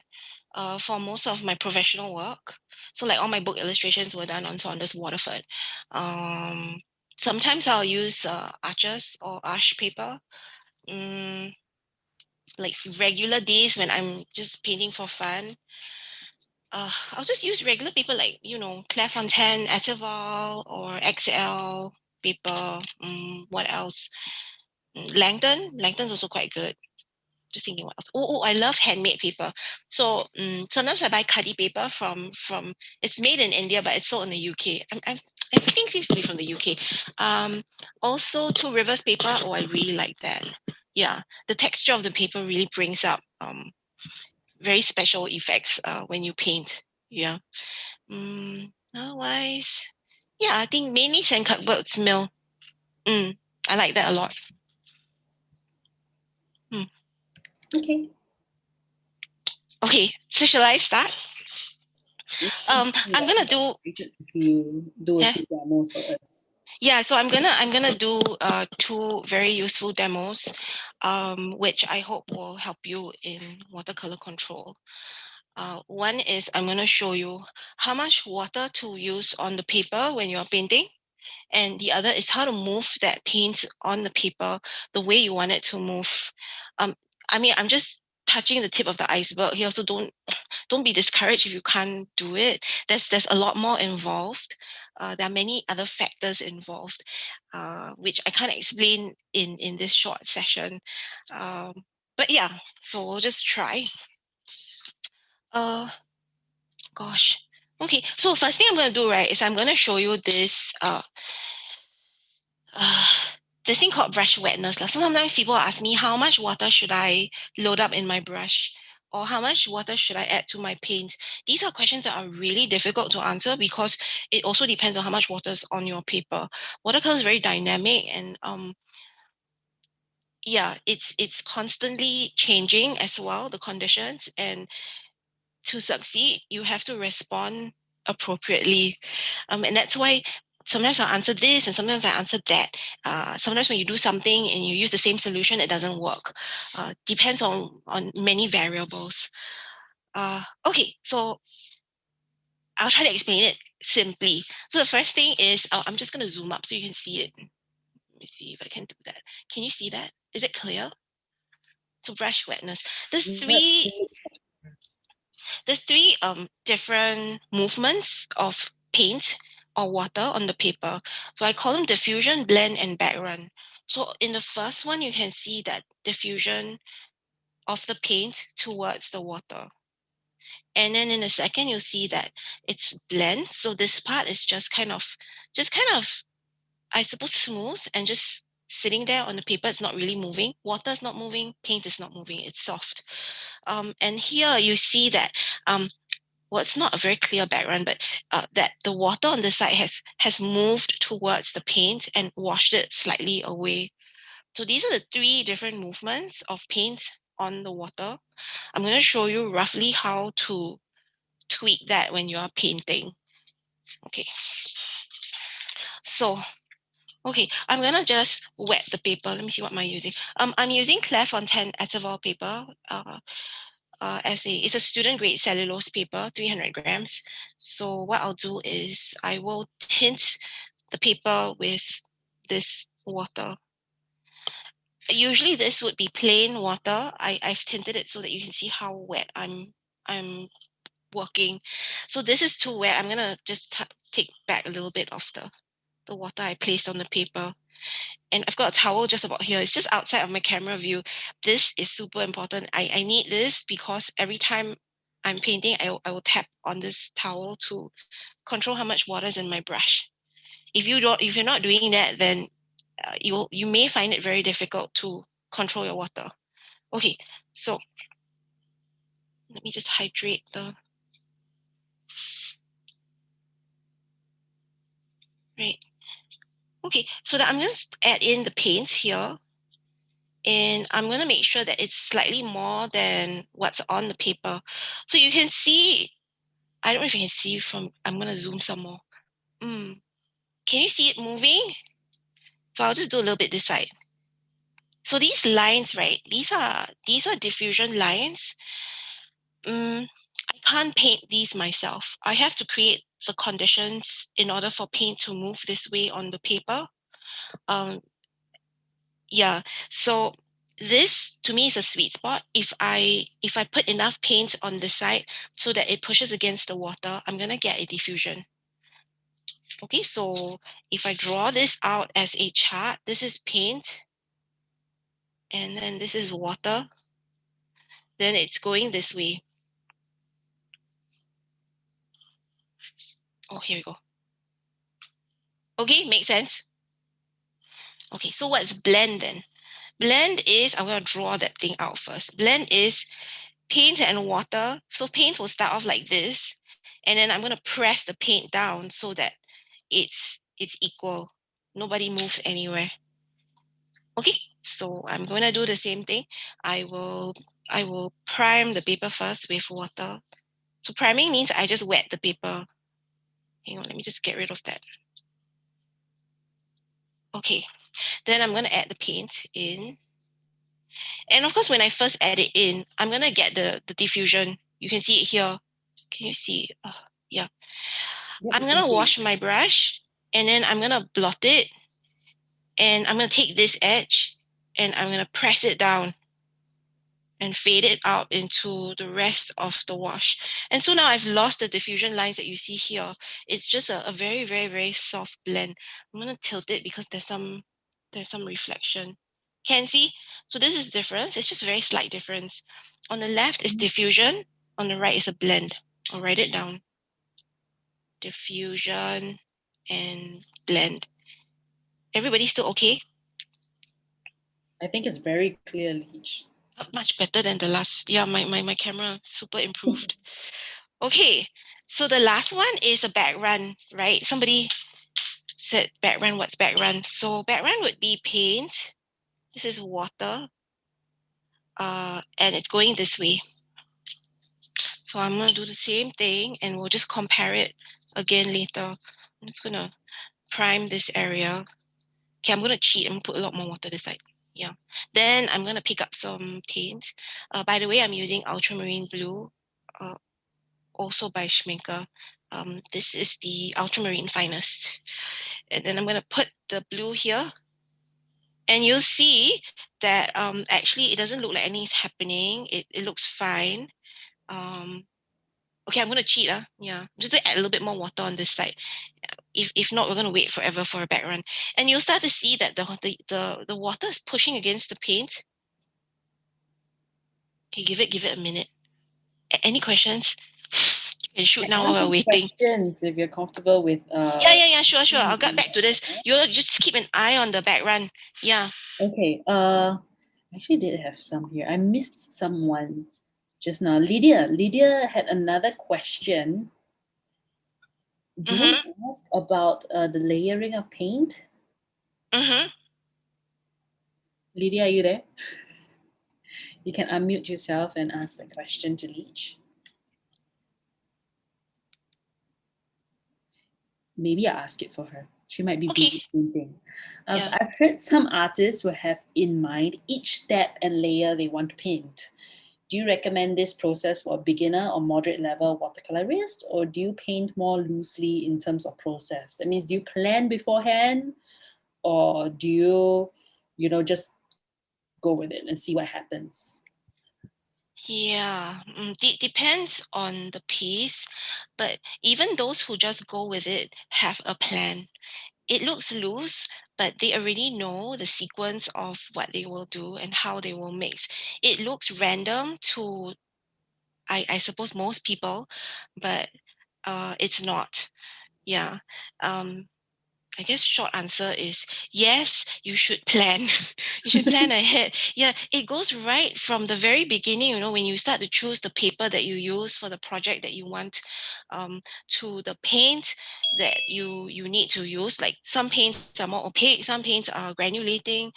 for most of my professional work. So like all my book illustrations were done on Saunders Waterford. Sometimes I'll use Arches or Arch paper. Like regular days when I'm just painting for fun, I'll just use regular paper like, Clairefontaine, Etival, or XL paper. What else? Langton's also quite good. Just thinking what else. Oh, I love handmade paper. So sometimes I buy khadi paper from it's made in India, but it's sold in the UK. Everything seems to be from the UK. Also, Two Rivers paper. Oh, I really like that. Yeah, the texture of the paper really brings up very special effects when you paint. Yeah. Otherwise, yeah, I think mainly St. Cuthbert's Mill. I like that a lot. Okay, so shall I start? I'm gonna do. You do a few demos for us. Yeah, so I'm gonna do two very useful demos, which I hope will help you in watercolor control. One is I'm gonna show you how much water to use on the paper when you're painting. And the other is how to move that paint on the paper the way you want it to move. I'm just touching the tip of the iceberg here, so don't be discouraged if you can't do it. There's a lot more involved. There are many other factors involved, which I can't explain in this short session. But yeah, so we'll just try. Gosh. Okay, so first thing I'm going to do, right, is I'm going to show you this this thing called brush wetness. So sometimes people ask me how much water should I load up in my brush. Or how much water should I add to my paint? These are questions that are really difficult to answer because it also depends on how much water is on your paper. Watercolor is very dynamic, and yeah, it's constantly changing as well, the conditions, and to succeed, you have to respond appropriately. And that's why sometimes I answer this and sometimes I answer that. Sometimes when you do something and you use the same solution, it doesn't work. Depends on many variables. Okay, so I'll try to explain it simply. So the first thing is, I'm just going to zoom up so you can see it. Let me see if I can do that. Can you see that? Is it clear? So brush wetness. There's three different movements of paint or water on the paper. So I call them diffusion, blend, and background. So in the first one, you can see that diffusion of the paint towards the water. And then in a second, you'll see that it's blend. So this part is just kind of, I suppose, smooth and just sitting there on the paper. It's not really moving. Water is not moving. Paint is not moving. It's soft. And here you see that, well, it's not a very clear background, but that the water on the side has moved towards the paint and washed it slightly away. So these are the three different movements of paint on the water. I'm going to show you roughly how to tweak that when you are painting. Okay. So, okay, I'm gonna just wet the paper. Let me see what am I using. I'm using Clairefontaine Eteval paper. It's a student grade cellulose paper, 300 grams. So what I'll do is I will tint the paper with this water. Usually this would be plain water. I've tinted it so that you can see how wet I'm working. So this is too wet. I'm gonna just take back a little bit of the water I placed on the paper. And I've got a towel just about here. It's just outside of my camera view. This is super important. I need this because every time I'm painting, I will tap on this towel to control how much water is in my brush. If you're not doing that, then you may find it very difficult to control your water. Okay, so let me just hydrate the. Right. Okay, so that I'm just add in the paint here, and I'm going to make sure that it's slightly more than what's on the paper. So you can see, I don't know if you can see from, I'm going to zoom some more. Can you see it moving? So I'll just do a little bit this side. So these lines, right, these are diffusion lines. I can't paint these myself. I have to create the conditions in order for paint to move this way on the paper. Yeah, so this to me is a sweet spot. If I put enough paint on the side so that it pushes against the water, I'm gonna get a diffusion. Okay, so if I draw this out as a chart, this is paint, and then this is water, then it's going this way. Oh, here we go. Okay, makes sense. Okay, so what's blend then? Blend is, I'm gonna draw that thing out first. Blend is paint and water. So paint will start off like this, and then I'm going to press the paint down so that it's equal. Nobody moves anywhere. Okay, so I'm going to do the same thing. I will prime the paper first with water. So priming means I just wet the paper. Hang on, let me just get rid of that. Okay, then I'm going to add the paint in. And of course, when I first add it in, I'm going to get the diffusion. You can see it here. Can you see? Yeah. I'm going to wash my brush, and then I'm going to blot it, and I'm going to take this edge and I'm going to press it down and fade it out into the rest of the wash. And so now I've lost the diffusion lines that you see here. It's just a very, very, very soft blend. I'm going to tilt it because there's some reflection. Can see? So this is the difference. It's just a very slight difference. On the left is diffusion. On the right is a blend. I'll write it down. Diffusion and blend. Everybody still okay? I think it's very clear, Leach. Much better than the last. Yeah, my camera super improved. Okay, so the last one is a background, right? Somebody said background. What's background? So background would be paint. This is water. And it's going this way. So I'm going to do the same thing and we'll just compare it again later. I'm just going to prime this area. Okay, I'm going to cheat and put a lot more water this side. Yeah. Then I'm going to pick up some paint. By the way, I'm using ultramarine blue, also by Schminker. This is the ultramarine finest. And then I'm going to put the blue here. And you'll see that actually it doesn't look like anything's happening. It looks fine. Okay, I'm going to cheat. Yeah, just to add a little bit more water on this side. If not, we're going to wait forever for a background. And you'll start to see that the water is pushing against the paint. Okay, give it a minute. Any questions? You can shoot now while we're waiting. Questions, if you're comfortable with. Yeah, sure. I'll get back to this. You'll just keep an eye on the background. Yeah. Okay. I actually did have some here. I missed someone just now. Lydia had another question. Do you want to ask about the layering of paint? Lydia, are you there? You can unmute yourself and ask the question to Leach. Maybe I'll ask it for her. She might be busy painting. I've heard some artists will have in mind each step and layer they want to paint. Do you recommend this process for a beginner or moderate level watercolorist, or do you paint more loosely in terms of process? That means, do you plan beforehand, or do you, just go with it and see what happens? Yeah, depends on the piece, but even those who just go with it have a plan. It looks loose, but they already know the sequence of what they will do and how they will mix. It looks random to, I suppose, most people, but it's not. Yeah. I guess short answer is yes, you should plan. You should plan ahead. Yeah, it goes right from the very beginning, when you start to choose the paper that you use for the project that you want, to the paint that you need to use. Like some paints are more opaque, some paints are granulating,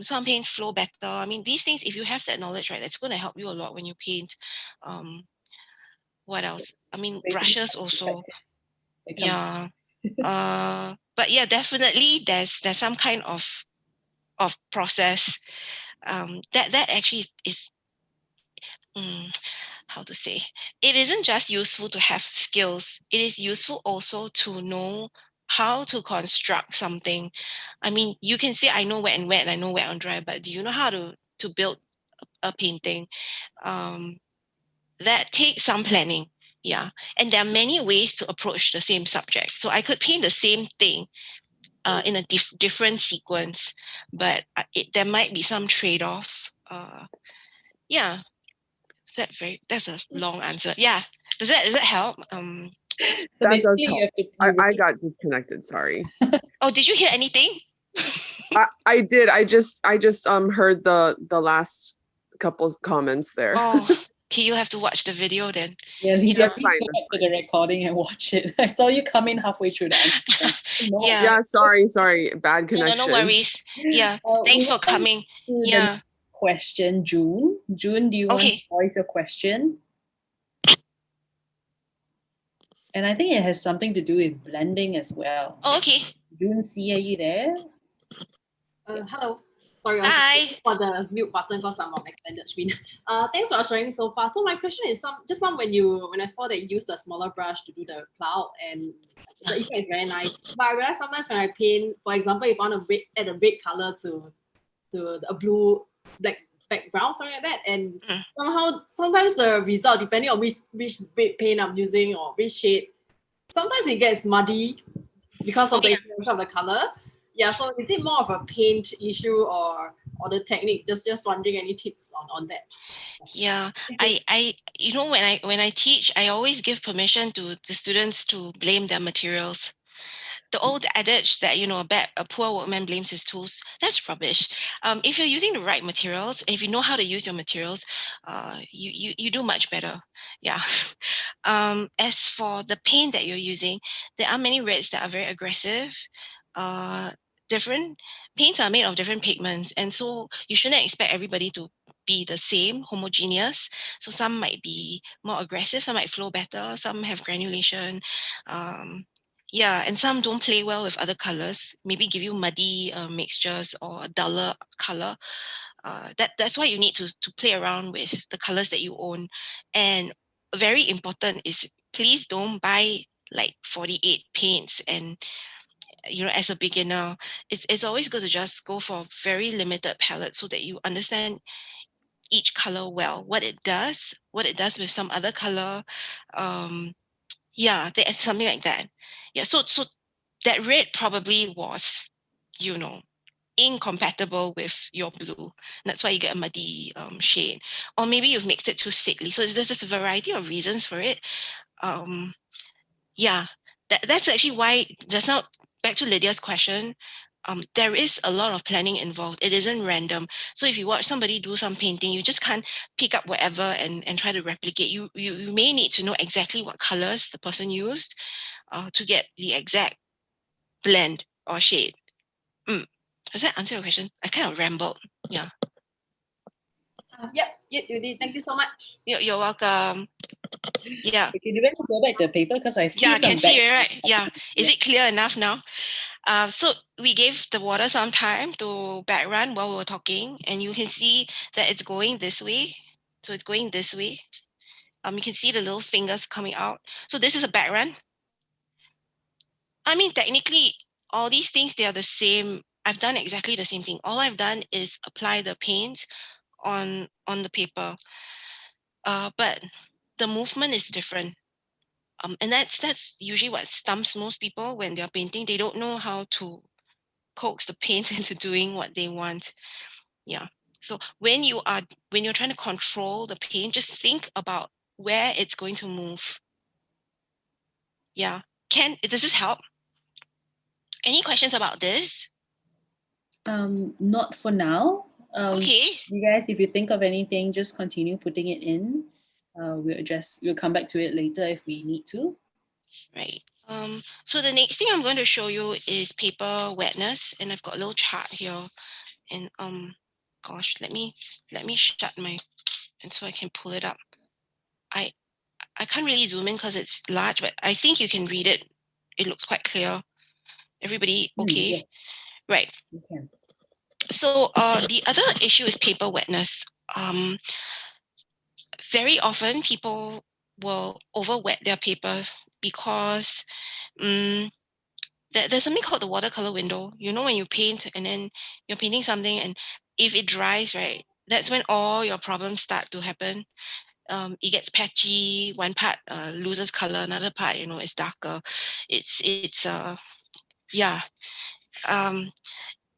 some paints flow better. I mean, these things, if you have that knowledge, right, that's going to help you a lot when you paint. What else? I mean, brushes also. Yeah. But yeah, definitely there's some kind of process that actually is how to say, it isn't just useful to have skills. It is useful also to know how to construct something. I mean, you can say I know wet and wet and I know wet on dry, but do you know how to build a painting? That takes some planning. Yeah, and there are many ways to approach the same subject. So I could paint the same thing in a different sequence, but there might be some trade-off. Yeah, that's a long answer. Yeah, does that help? So that does basically, help. I got disconnected. Sorry. Oh, did you hear anything? I did. I just heard the last couple of comments there. Oh, okay, you have to watch the video then. Yeah, Lydia, please go back to the recording and watch it. I saw you coming halfway through the answer. Yeah. Sorry, bad connection. No worries. Yeah, thanks for coming. Yeah. Question, June. June, do you want to voice your question? And I think it has something to do with blending as well. Oh, okay. June C, are you there? Hello. Sorry, I was waiting for the mute button because I'm on my blended screen. Thanks for sharing so far. So my question is, just now when I saw that you used the smaller brush to do the cloud, and the effect is very nice. But I realize sometimes when I paint, for example, if I want to add a red color to a blue black background, something like that, and sometimes the result, depending on which red paint I'm using or which shade, sometimes it gets muddy because of the influence of the color. Yeah, so is it more of a paint issue or the technique? Just wondering any tips on that. Yeah, I when I teach, I always give permission to the students to blame their materials. the old adage that, you know, a poor workman blames his tools, that's rubbish. If you're using the right materials, if you know how to use your materials, you do much better. Yeah. As for the paint that you're using, there are many reds that are very aggressive. Different paints are made of different pigments, and so you shouldn't expect everybody to be the same, homogeneous. So some might be more aggressive, some might flow better, some have granulation. Yeah, and some don't play well with other colors, maybe give you muddy mixtures or a duller color. That's why you need to play around with the colors that you own. And very important is, please don't buy like 48 paints. And you know, as a beginner, it's always good to just go for very limited palettes so that you understand each color well, what it does with some other color. Yeah, there's something like that. Yeah, so that red probably was, you know, incompatible with your blue. That's why you get a muddy shade. Or maybe you've mixed it too thickly. So there's just a variety of reasons for it. Yeah, that's actually why, just now, back to Lydia's question, there is a lot of planning involved. It isn't random. So if you watch somebody do some painting, you just can't pick up whatever and try to replicate. You may need to know exactly what colors the person used to get the exact blend or shade. Does that answer your question? I kind of rambled. Yeah. Yep, you did. Thank you so much. You're welcome. Yeah. Okay, do you want to go back to the paper? Because I see yeah, I some can see it, right? Yeah. Is it clear enough now? So we gave the water some time to back run while we were talking, and you can see that it's going this way. So it's going this way. You can see the little fingers coming out. So this is a back run. I mean, technically, all these things, they are the same. I've done exactly the same thing. All I've done is apply the paint on the paper. But the movement is different. And that's usually what stumps most people when they're painting. They don't know how to coax the paint into doing what they want. Yeah. So when you're trying to control the paint, just think about where it's going to move. Yeah. Does this help? Any questions about this? Not for now. Okay. You guys, if you think of anything, just continue putting it in. We'll come back to it later if we need to. Right. So the next thing I'm going to show you is paper wetness, and I've got a little chart here. And gosh, let me shut my, and so I can pull it up. I can't really zoom in because it's large, but I think you can read it. It looks quite clear. Everybody okay? Yes. Right. You can. So the other issue is paper wetness. Very often people will over wet their paper because there's something called the watercolor window. You know, when you paint and then you're painting something, and if it dries, right, that's when all your problems start to happen. It gets patchy. One part loses color, another part, you know, is darker. It's yeah.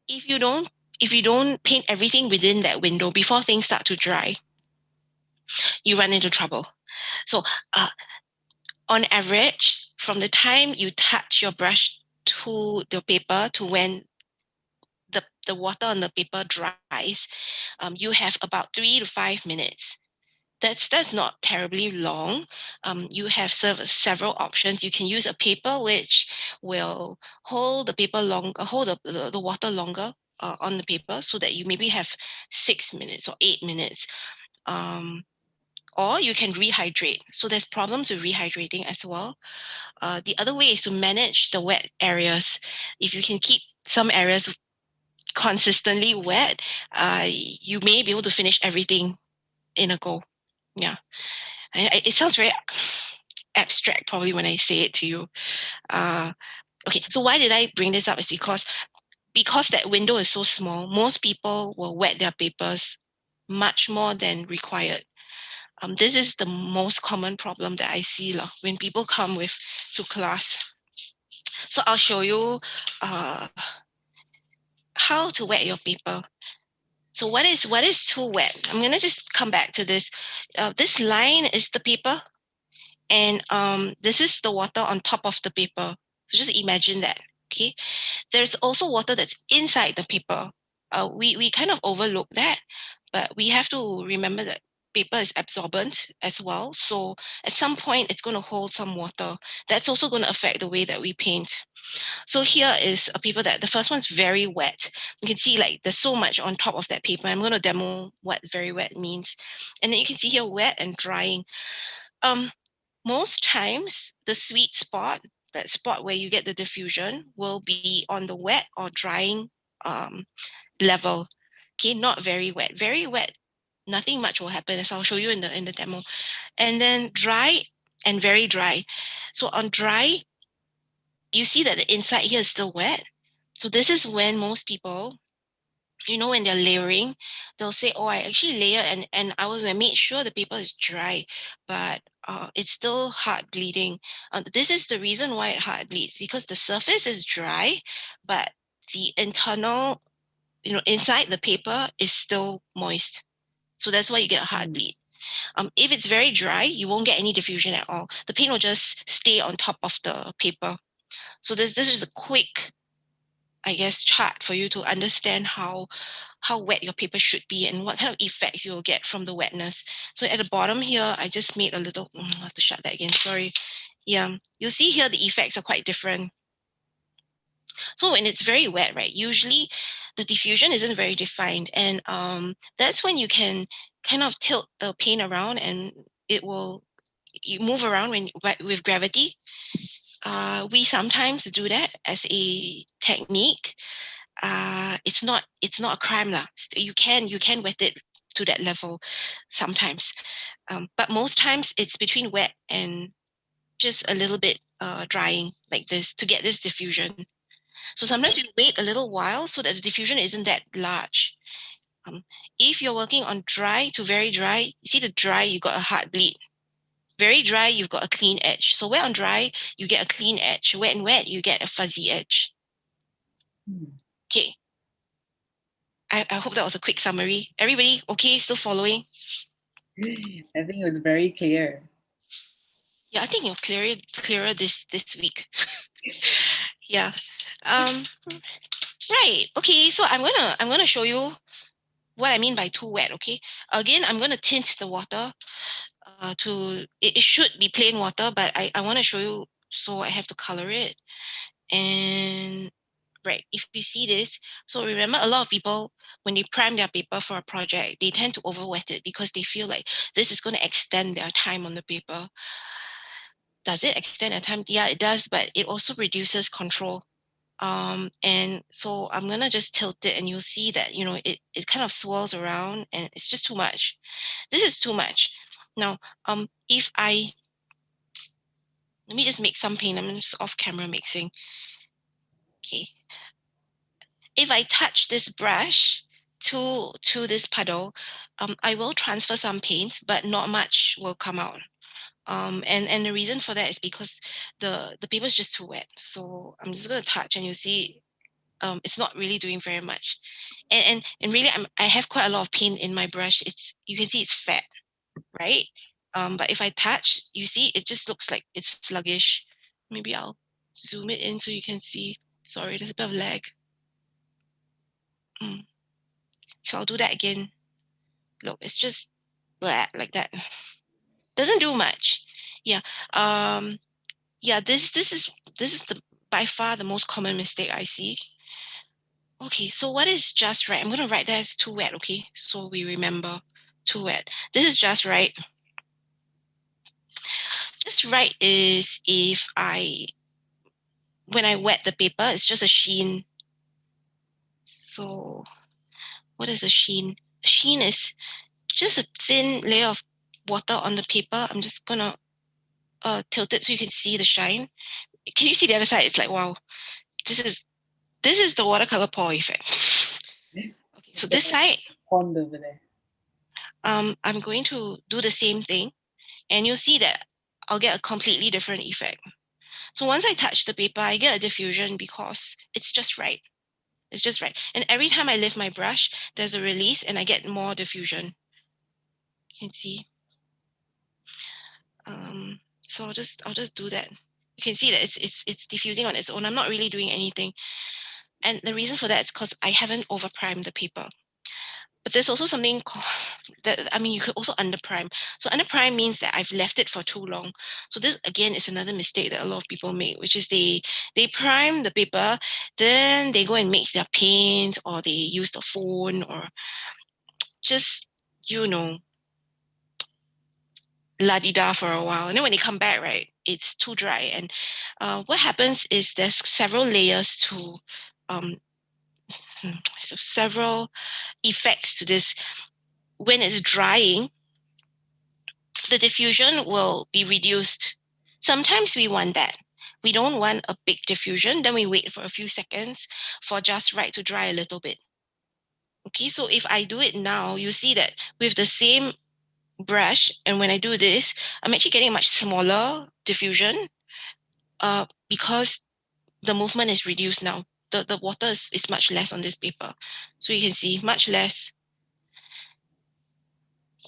If you don't paint everything within that window before things start to dry, you run into trouble. So on average, from the time you touch your brush to the paper to when the water on the paper dries, you have about 3 to 5 minutes. That's not terribly long. You have several options. You can use a paper which will hold the paper longer, hold the water longer on the paper, so that you maybe have 6 minutes or 8 minutes. Or you can rehydrate. So there's problems with rehydrating as well. The other way is to manage the wet areas. If you can keep some areas consistently wet, you may be able to finish everything in a go. Yeah. It sounds very abstract probably when I say it to you. Okay, so why did I bring this up is because that window is so small, most people will wet their papers much more than required. This is the most common problem that I see when people come to class. So I'll show you how to wet your paper. So what is too wet? I'm gonna just come back to this. This line is the paper, and this is the water on top of the paper. So just imagine that. Okay, there's also water that's inside the paper. We kind of overlook that, but we have to remember that paper is absorbent as well. So at some point, it's going to hold some water. That's also going to affect the way that we paint. So here is a paper that the first one's very wet. You can see like there's so much on top of that paper. I'm going to demo what very wet means. And then you can see here wet and drying. Most times the sweet spot, that spot where you get the diffusion, will be on the wet or drying level. Okay, not very wet. Very wet, nothing much will happen, as I'll show you in the demo. And then dry and very dry. So on dry, you see that the inside here is still wet. So this is when most people, you know, when they're layering, they'll say, oh, I actually layer and I was going to make sure the paper is dry, but it's still hard bleeding. This is the reason why it hard bleeds, because the surface is dry, but the internal, you know, inside the paper is still moist. So that's why you get a hard bleed. If it's very dry, you won't get any diffusion at all. The paint will just stay on top of the paper. So this is a quick, I guess, chart for you to understand how wet your paper should be and what kind of effects you'll get from the wetness. So at the bottom here, I just made a little, I have to shut that again, sorry. Yeah, you'll see here the effects are quite different. So when it's very wet, right, usually the diffusion isn't very defined. And that's when you can kind of tilt the paint around and it will, you move around with gravity. We sometimes do that as a technique. It's not a crime lah. You can wet it to that level sometimes, but most times it's between wet and just a little bit drying like this to get this diffusion. So sometimes we wait a little while so that the diffusion isn't that large. If you're working on dry to very dry, you see the dry, you got a hard bleed. Very dry, you've got a clean edge. So wet on dry, you get a clean edge. Wet and wet, you get a fuzzy edge. Okay. I hope that was a quick summary. Everybody okay? Still following? I think it was very clear. Yeah, I think you're clearer this week. Yeah. Right. Okay. So I'm gonna show you what I mean by too wet. Okay. Again, I'm gonna tint the water. It should be plain water, but I want to show you, so I have to color it. And right, if you see this, so remember a lot of people, when they prime their paper for a project, they tend to overwet it because they feel like this is going to extend their time on the paper. Does it extend their time? Yeah, it does, but it also reduces control. And so I'm gonna just tilt it and you'll see that, you know, it kind of swirls around and it's just too much. This is too much. Now, if let me just make some paint. I'm just off camera mixing. Okay. If I touch this brush to this puddle, I will transfer some paint, but not much will come out. And the reason for that is because the paper is just too wet. So I'm just going to touch and you see it's not really doing very much. And really, I have quite a lot of paint in my brush. You can see it's fat, right? But if I touch, you see it just looks like it's sluggish. Maybe I'll zoom it in so you can see. Sorry, there's a bit of lag. So I'll do that again. Look, it's just like that. Doesn't do much. Yeah. Yeah, this is the by far the most common mistake I see. Okay, so what is just right? I'm gonna write that as too wet, okay? So we remember too wet. This is just right. Just right is if when I wet the paper, it's just a sheen. So what is a sheen? A sheen is just a thin layer of water on the paper. I'm just gonna tilt it so you can see the shine. Can you see the other side? It's like, wow, this is the watercolor pour effect. Okay, so this side, pond over there. I'm going to do the same thing, and you'll see that I'll get a completely different effect. So once I touch the paper, I get a diffusion because it's just right. It's just right. And every time I lift my brush, there's a release and I get more diffusion. You can see. So I'll just do that. You can see that it's diffusing on its own. I'm not really doing anything. And the reason for that is because I haven't over primed the paper. But there's also something that, I mean, you could also under prime. So under prime means that I've left it for too long. So this again is another mistake that a lot of people make, which is they prime the paper, then they go and mix their paint, or they use the phone, or just, you know, la-di-da for a while. And then when they come back, right, it's too dry. And what happens is there's several layers to so several effects to this. When it's drying, the diffusion will be reduced. Sometimes we want that. We don't want a big diffusion, then we wait for a few seconds for just right to dry a little bit. Okay, so if I do it now, you see that with the same brush, and when I do this, I'm actually getting a much smaller diffusion because the movement is reduced now. The water is much less on this paper. So you can see much less.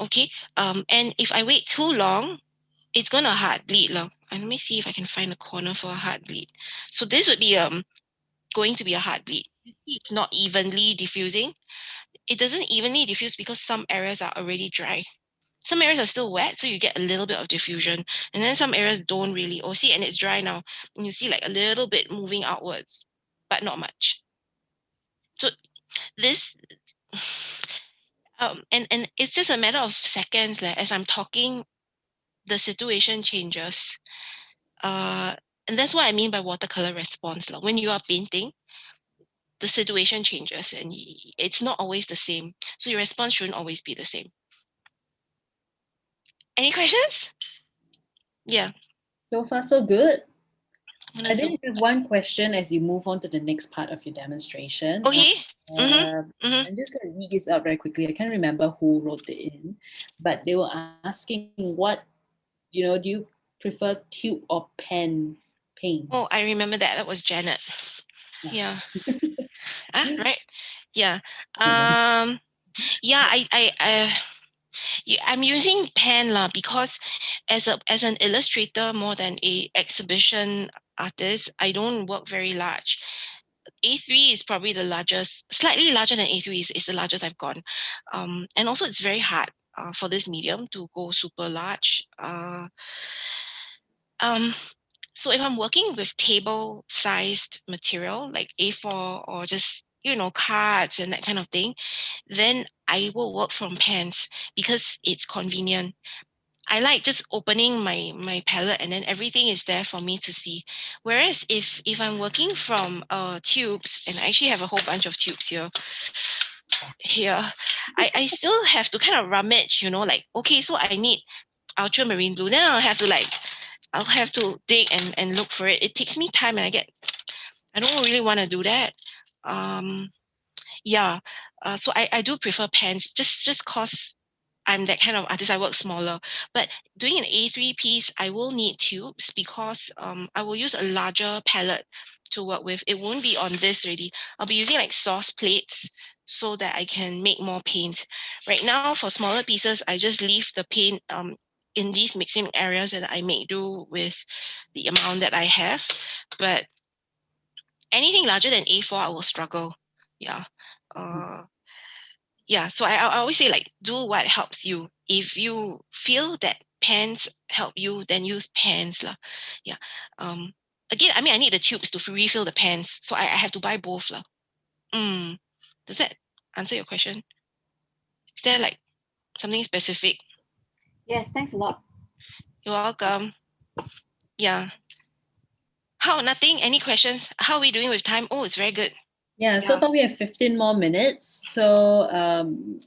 Okay, and if I wait too long, it's gonna hard bleed. And let me see if I can find a corner for a hard bleed. So this would be going to be a hard bleed. It's not evenly diffusing. It doesn't evenly diffuse because some areas are already dry. Some areas are still wet, so you get a little bit of diffusion. And then some areas don't really. Oh, see, and it's dry now. And you see like a little bit moving outwards, but not much. So this, and it's just a matter of seconds. As I'm talking, the situation changes. And that's what I mean by watercolor response. When you are painting, the situation changes and it's not always the same. So your response shouldn't always be the same. Any questions? Yeah. So far, so good. I did have one question as you move on to the next part of your demonstration. Okay. I'm just going to read this out very quickly. I can't remember who wrote it in, but they were asking what, do you prefer tube or pen paints? Oh, I remember that. That was Janet. Yeah. Right. Yeah. Yeah. I'm using pen because as an illustrator more than a exhibition artist, I don't work very large. A3 is probably the largest, slightly larger than A3 is the largest I've gone. And also it's very hard for this medium to go super large. So if I'm working with table-sized material like A4 or just, cards and that kind of thing, then I will work from pens because it's convenient. I like just opening my palette and then everything is there for me to see. Whereas if I'm working from tubes, and I actually have a whole bunch of tubes here, I still have to kind of rummage, okay, so I need ultramarine blue. Then I'll have to dig and look for it. It takes me time and I don't really want to do that. Yeah. So I do prefer pens just cause I'm that kind of artist. I work smaller, but doing an A3 piece, I will need tubes because I will use a larger palette to work with. It won't be on this already. I'll be using like sauce plates so that I can make more paint. Right now, for smaller pieces, I just leave the paint in these mixing areas that I make do with the amount that I have. But anything larger than A4, I will struggle. Yeah. Yeah, so I always say do what helps you. If you feel that pens help you, then use pens lah. Yeah. Again, I mean I need the tubes to refill the pens, so I have to buy both lah. Does that answer your question? Is there something specific? Yes, thanks a lot. You're welcome. Yeah. How? Nothing? Any questions? How are we doing with time? Oh, it's very good. Yeah, so far we have 15 more minutes. So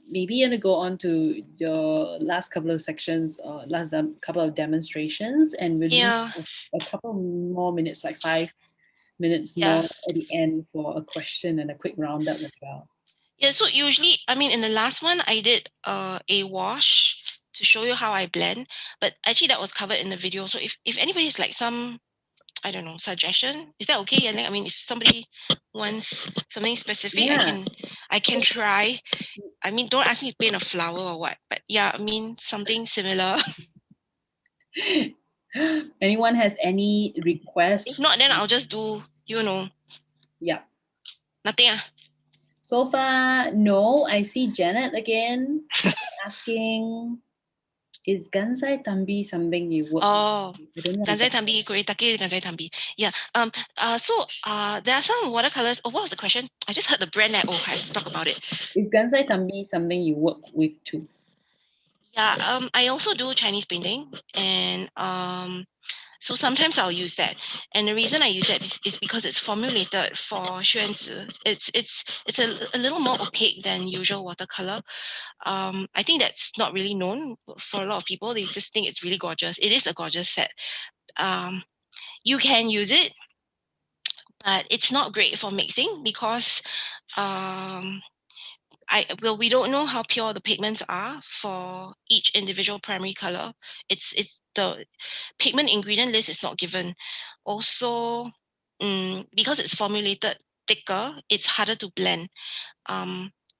maybe you're going to go on to your last couple of sections or last couple of demonstrations, and we'll leave a couple more minutes, like 5 minutes more at the end for a question and a quick roundup as well. Yeah, so usually, I mean, in the last one, I did a wash to show you how I blend, but actually that was covered in the video. So if anybody's some, I don't know, suggestion, is that okay? I mean, if somebody wants something specific, I can try. I mean, don't ask me to paint a flower or what, but yeah, I mean, something similar. Anyone has any requests? If not, then I'll just do, Yeah. nothing. So far, no. I see Janet again asking, is Gansai Tambi something you work Oh, with? I don't know. Gansai Tambi, Kuretake Gansai Tambi. Yeah. So there are some watercolors. Oh, what was the question? I just heard the brand name. Oh, I have to talk about it. Is Gansai Tambi something you work with too? Yeah. I also do Chinese painting, and so sometimes I'll use that. And the reason I use that is because it's formulated for xuanzi. It's a little more opaque than usual watercolor. I think that's not really known for a lot of people. They just think it's really gorgeous. It is a gorgeous set. You can use it, but it's not great for mixing because we don't know how pure the pigments are for each individual primary color. It's the pigment ingredient list is not given. Also, because it's formulated thicker, it's harder to blend.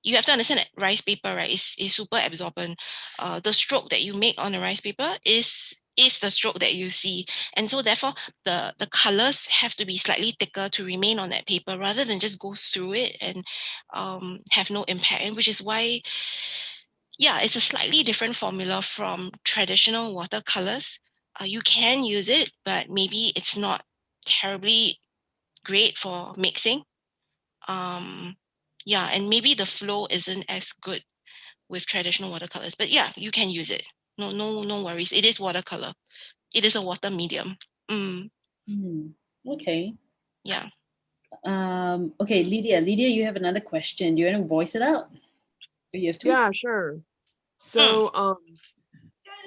You have to understand that rice paper, right, is super absorbent. The stroke that you make on a rice paper is the stroke that you see, and so therefore the colors have to be slightly thicker to remain on that paper rather than just go through it and have no impact. And which is why, yeah, it's a slightly different formula from traditional watercolors. You can use it, but maybe it's not terribly great for mixing. Yeah, and maybe the flow isn't as good with traditional watercolors, but yeah, you can use it. No worries. It is watercolor. It is a water medium. Okay. Yeah. Okay, Lydia, you have another question. Do you want to voice it out? You have to? Yeah, sure. So,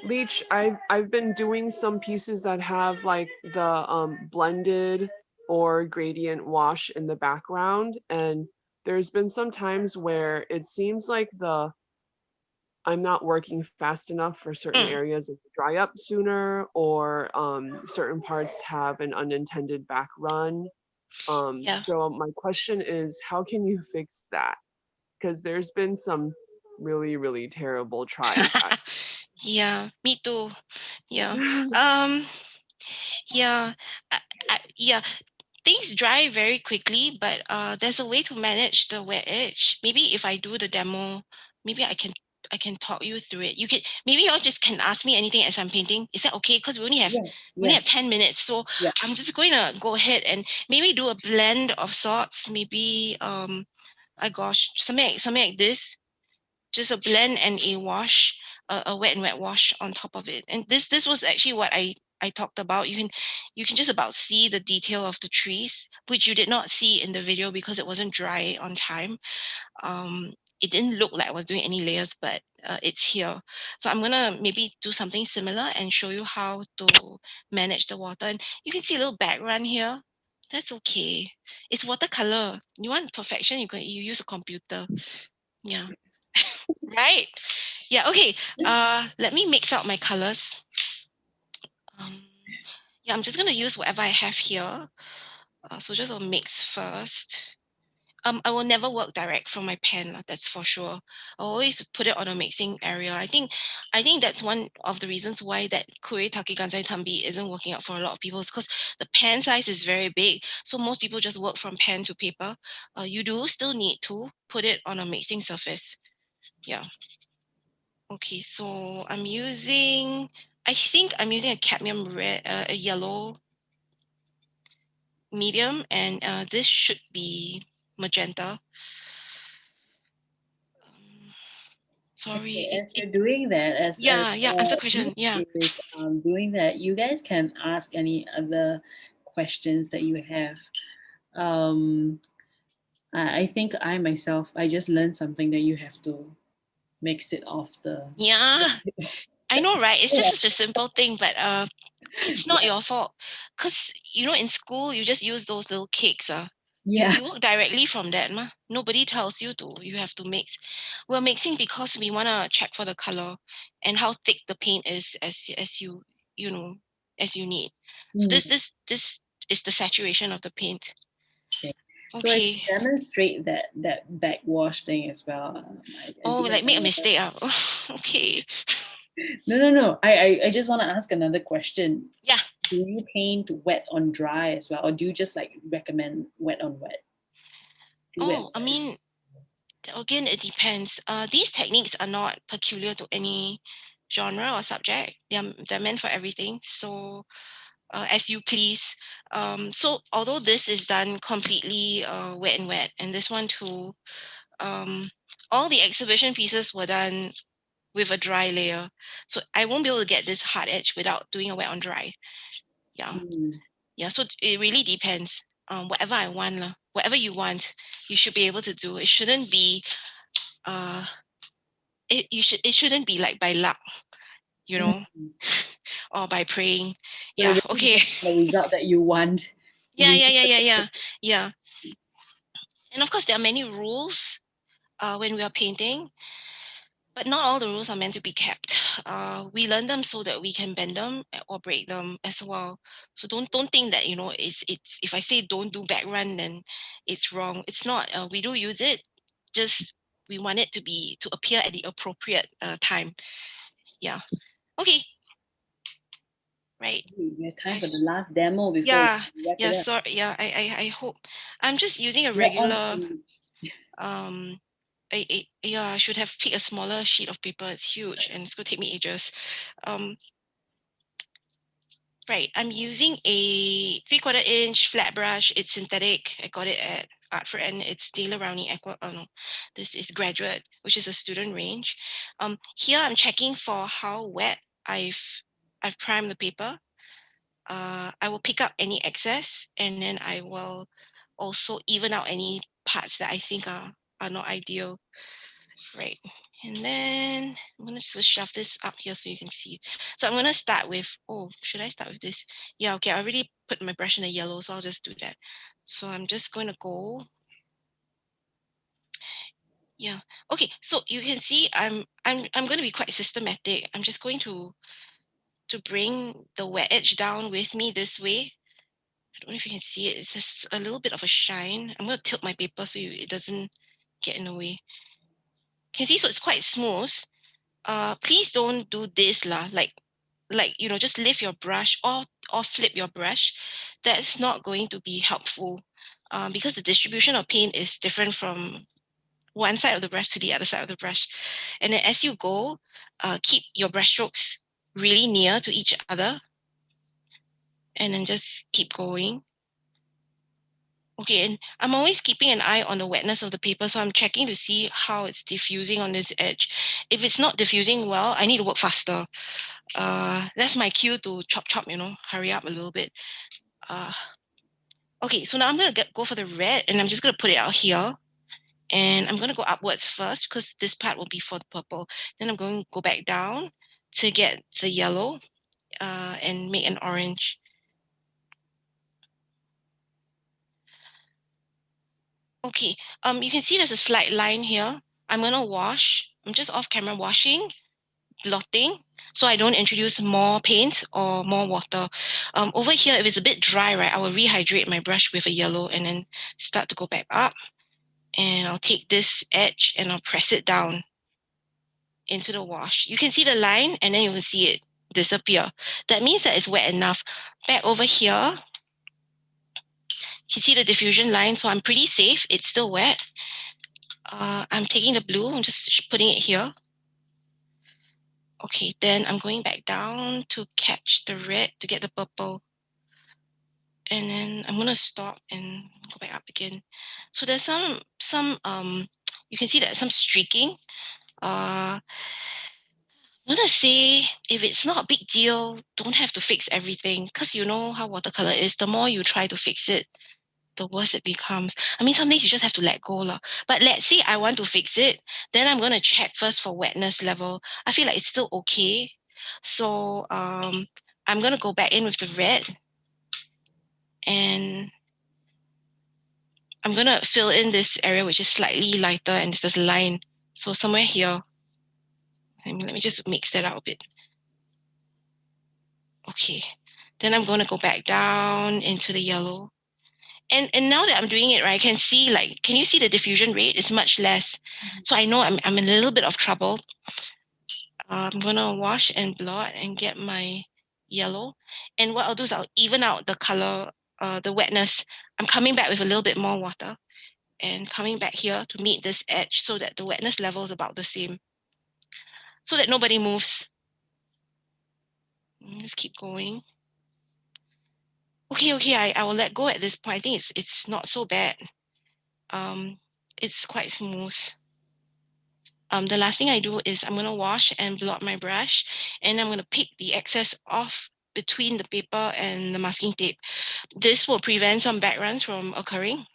Leach, I've been doing some pieces that have like the blended or gradient wash in the background, and there's been some times where it seems like I'm not working fast enough for certain areas to dry up sooner, or certain parts have an unintended back run. So my question is, how can you fix that? Because there's been some really, really terrible tries. Yeah, me too. Yeah. Yeah. Yeah. Things dry very quickly, but there's a way to manage the wet edge. Maybe if I do the demo, maybe I can talk you through it. You can maybe y'all just can ask me anything as I'm painting. Is that okay? Because we only have 10 minutes, so yeah. I'm just going to go ahead and maybe do a blend of sorts. Maybe something like this, just a blend and a wash, a wet and wet wash on top of it. And this was actually what I talked about. You can just about see the detail of the trees, which you did not see in the video because it wasn't dry on time. It didn't look like I was doing any layers, but it's here. So I'm gonna maybe do something similar and show you how to manage the water. And you can see a little back run here. That's okay. It's watercolor. You want perfection, you use a computer. Yeah. Right. Yeah. Okay. Let me mix out my colors. Yeah, I'm just gonna use whatever I have here. So just a mix first. I will never work direct from my pen. That's for sure. I always put it on a mixing area. I think that's one of the reasons why that Kure Take Gansai Tambi isn't working out for a lot of people, is because the pen size is very big. So most people just work from pen to paper. You do still need to put it on a mixing surface. Yeah. Okay, so I think I'm using a cadmium red, a yellow medium, and this should be magenta. Sorry. Okay, as you're doing that, answer question. Yeah. Is doing that, you guys can ask any other questions that you have. I think I myself, I just learned something that you have to mix it off the. Yeah, I know, right? It's just such a simple thing, but it's not your fault, because in school you just use those little cakes. You work directly from that, ma. Nobody tells you you have to mix. We're mixing because we want to check for the color and how thick the paint is as you need. So this is the saturation of the paint. So I should demonstrate that backwash thing as well. Like make a mistake. Okay. No. I just want to ask another question. Yeah. Do you paint wet on dry as well, or do you just like recommend wet on wet? I mean, again, it depends. These techniques are not peculiar to any genre or subject. They're meant for everything. So as you please. So although this is done completely wet and wet, and this one too, all the exhibition pieces were done with a dry layer. So I won't be able to get this hard edge without doing a wet on dry. Yeah. Yeah. So it really depends. Whatever I want, whatever you want, you should be able to do. It shouldn't be it shouldn't be like by luck, you know, or by praying. So Yeah. really Okay. the result that you want. Yeah. And of course, there are many rules when we are painting, but not all the rules are meant to be kept. We learn them so that we can bend them or break them as well. So don't think that it's if I say don't do back run, then it's wrong. It's not. We do use it. Just we want it to appear at the appropriate time. Yeah. Okay. Right. We have time for the last demo before Yeah. we wrap Yeah. it up. Sorry. Yeah. I hope. I'm just using a You're on regular. stage. I should have picked a smaller sheet of paper. It's huge and it's going to take me ages. Right, I'm using a 3/4 inch flat brush. It's synthetic. I got it at Art Friend. It's Taylor Rowney Aqua. Oh no, this is Graduate, which is a student range. Here I'm checking for how wet I've primed the paper. I will pick up any excess, and then I will also even out any parts that I think are not ideal. Right. And then I'm going to just shove this up here so you can see. So I'm going to start with, should I start with this? Yeah, okay. I already put my brush in the yellow, so I'll just do that. So I'm just going to go. Yeah. Okay. So you can see I'm going to be quite systematic. I'm just going to bring the wet edge down with me this way. I don't know if you can see it. It's just a little bit of a shine. I'm going to tilt my paper so it doesn't get in the way. Can see, so it's quite smooth. Please don't do this lah. Like just lift your brush or flip your brush. That's not going to be helpful because the distribution of paint is different from one side of the brush to the other side of the brush. And then as you go, keep your brush strokes really near to each other, and then just keep going. Okay, and I'm always keeping an eye on the wetness of the paper, so I'm checking to see how it's diffusing on this edge. If it's not diffusing well, I need to work faster. That's my cue to chop, hurry up a little bit. Okay, so now I'm going to go for the red, and I'm just going to put it out here. And I'm going to go upwards first because this part will be for the purple. Then I'm going to go back down to get the yellow and make an orange. Okay, you can see there's a slight line here. I'm going to wash. I'm just off camera washing, blotting, so I don't introduce more paint or more water. Over here, if it's a bit dry, right, I will rehydrate my brush with a yellow and then start to go back up. And I'll take this edge and I'll press it down into the wash. You can see the line and then you can see it disappear. That means that it's wet enough. Back over here, you see the diffusion line, so I'm pretty safe. It's still wet. I'm taking the blue, I'm just putting it here. Okay, then I'm going back down to catch the red to get the purple. And then I'm gonna stop and go back up again. So there's some you can see that some streaking. I'm gonna say if it's not a big deal, don't have to fix everything because you know how watercolor is. The more you try to fix it, the worse it becomes. I mean, some things you just have to let go. But let's say I want to fix it, then I'm gonna check first for wetness level. I feel like it's still okay. So I'm gonna go back in with the red and I'm gonna fill in this area which is slightly lighter and there's this line. So somewhere here, let me just mix that out a bit. Okay, then I'm gonna go back down into the yellow. And now that I'm doing it, right, I can see can you see the diffusion rate? It's much less. So I know I'm in a little bit of trouble. I'm gonna wash and blot and get my yellow. And what I'll do is I'll even out the color, the wetness. I'm coming back with a little bit more water and coming back here to meet this edge so that the wetness level is about the same, so that nobody moves. Let's keep going. Okay, I will let go at this point. I think it's not so bad. It's quite smooth. The last thing I do is I'm gonna wash and blot my brush, and I'm gonna pick the excess off between the paper and the masking tape. This will prevent some backruns from occurring.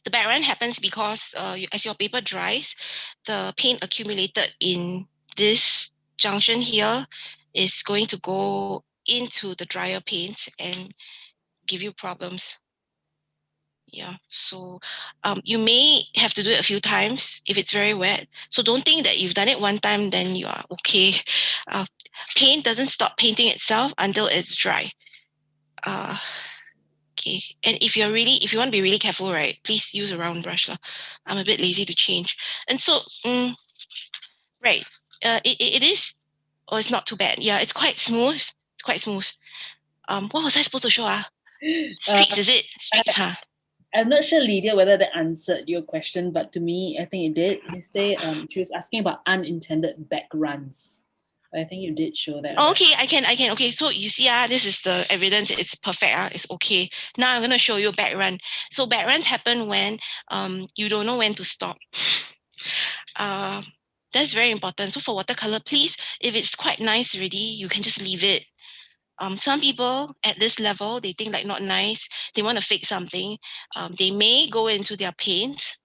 The background happens because as your paper dries, the paint accumulated in this junction here is going to go into the drier paints and give you problems. Yeah, so you may have to do it a few times if it's very wet. So don't think that you've done it one time, then you are okay. Paint doesn't stop painting itself until it's dry. Okay, and if you want to be really careful, right, please use a round brush. I'm a bit lazy to change. And so, right, it is, it's not too bad. Yeah, it's quite smooth. It's quite smooth. What was I supposed to show? Streaks, is it? Streaks, huh? I'm not sure, Lydia, whether that answered your question, but to me, I think it did. Instead, she was asking about unintended backruns. I think you did show that. Okay, right? I can. Okay, so you see, this is the evidence. It's perfect. It's okay. Now I'm gonna show you backrun. So backruns happen when you don't know when to stop. That's very important. So for watercolor, please, if it's quite nice already, you can just leave it. Some people at this level, they think like not nice. They want to fix something. They may go into their paint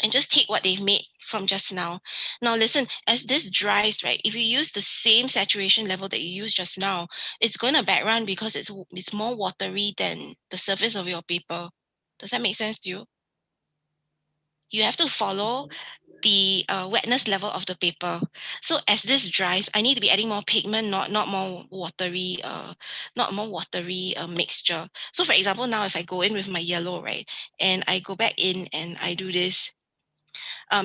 and just take what they've made from just now. Now listen, as this dries, right, if you use the same saturation level that you used just now, it's going to backrun because it's more watery than the surface of your paper. Does that make sense to you? You have to follow the wetness level of the paper. So as this dries, I need to be adding more pigment, not more watery, mixture. So for example, now if I go in with my yellow, right, and I go back in and I do this,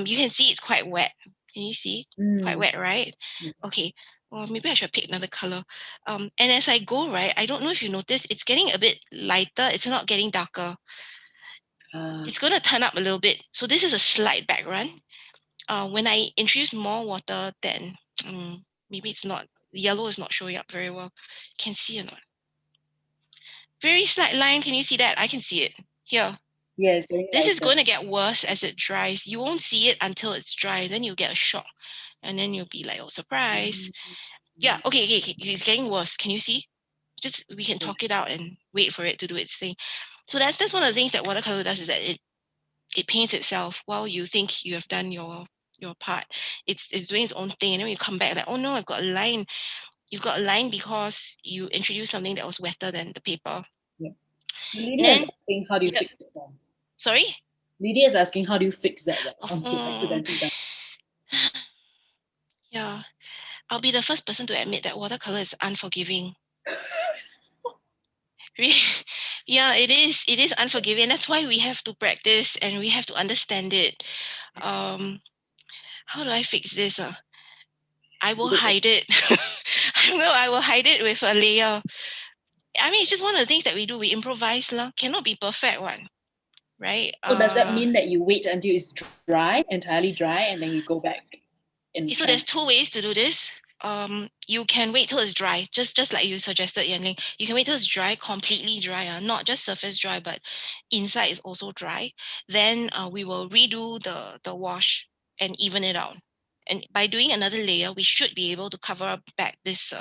you can see it's quite wet. Can you see? Quite wet, right? Yes. Okay. Well, maybe I should pick another color. And as I go, right, I don't know if you notice, it's getting a bit lighter. It's not getting darker. It's going to turn up a little bit. So this is a slight backrun. When I introduce more water, then maybe it's not, the yellow is not showing up very well. Can see or not? Very slight line. Can you see that? I can see it here. Yes. This is going to get worse as it dries. You won't see it until it's dry. Then you'll get a shock. And then you'll be like, oh, surprise. Yeah, okay. It's getting worse. Can you see? Just, we can talk it out and wait for it to do its thing. So that's one of the things that watercolor does, is that it paints itself while you think you have done your part. It's doing its own thing. And then when you come back, like, oh no, I've got a line. You've got a line because you introduced something that was wetter than the paper. Yeah. So Lydia is asking, how do you fix it then? Sorry? Lydia is asking, how do you fix that then? Once it's accidentally done. Yeah. I'll be the first person to admit that watercolor is unforgiving. Yeah, it is. It is unforgiving. That's why we have to practice and we have to understand it. How do I fix this? I will hide it. I will hide it with a layer. I mean, it's just one of the things that we do. We improvise, lah. Cannot be perfect one, right? So does that mean that you wait until it's dry, entirely dry, and then you go back? So there's two ways to do this. You can wait till it's dry, just like you suggested, Yanling. You can wait till it's dry, completely dry, not just surface dry, but inside is also dry. Then we will redo the wash and even it out. And by doing another layer, we should be able to cover back this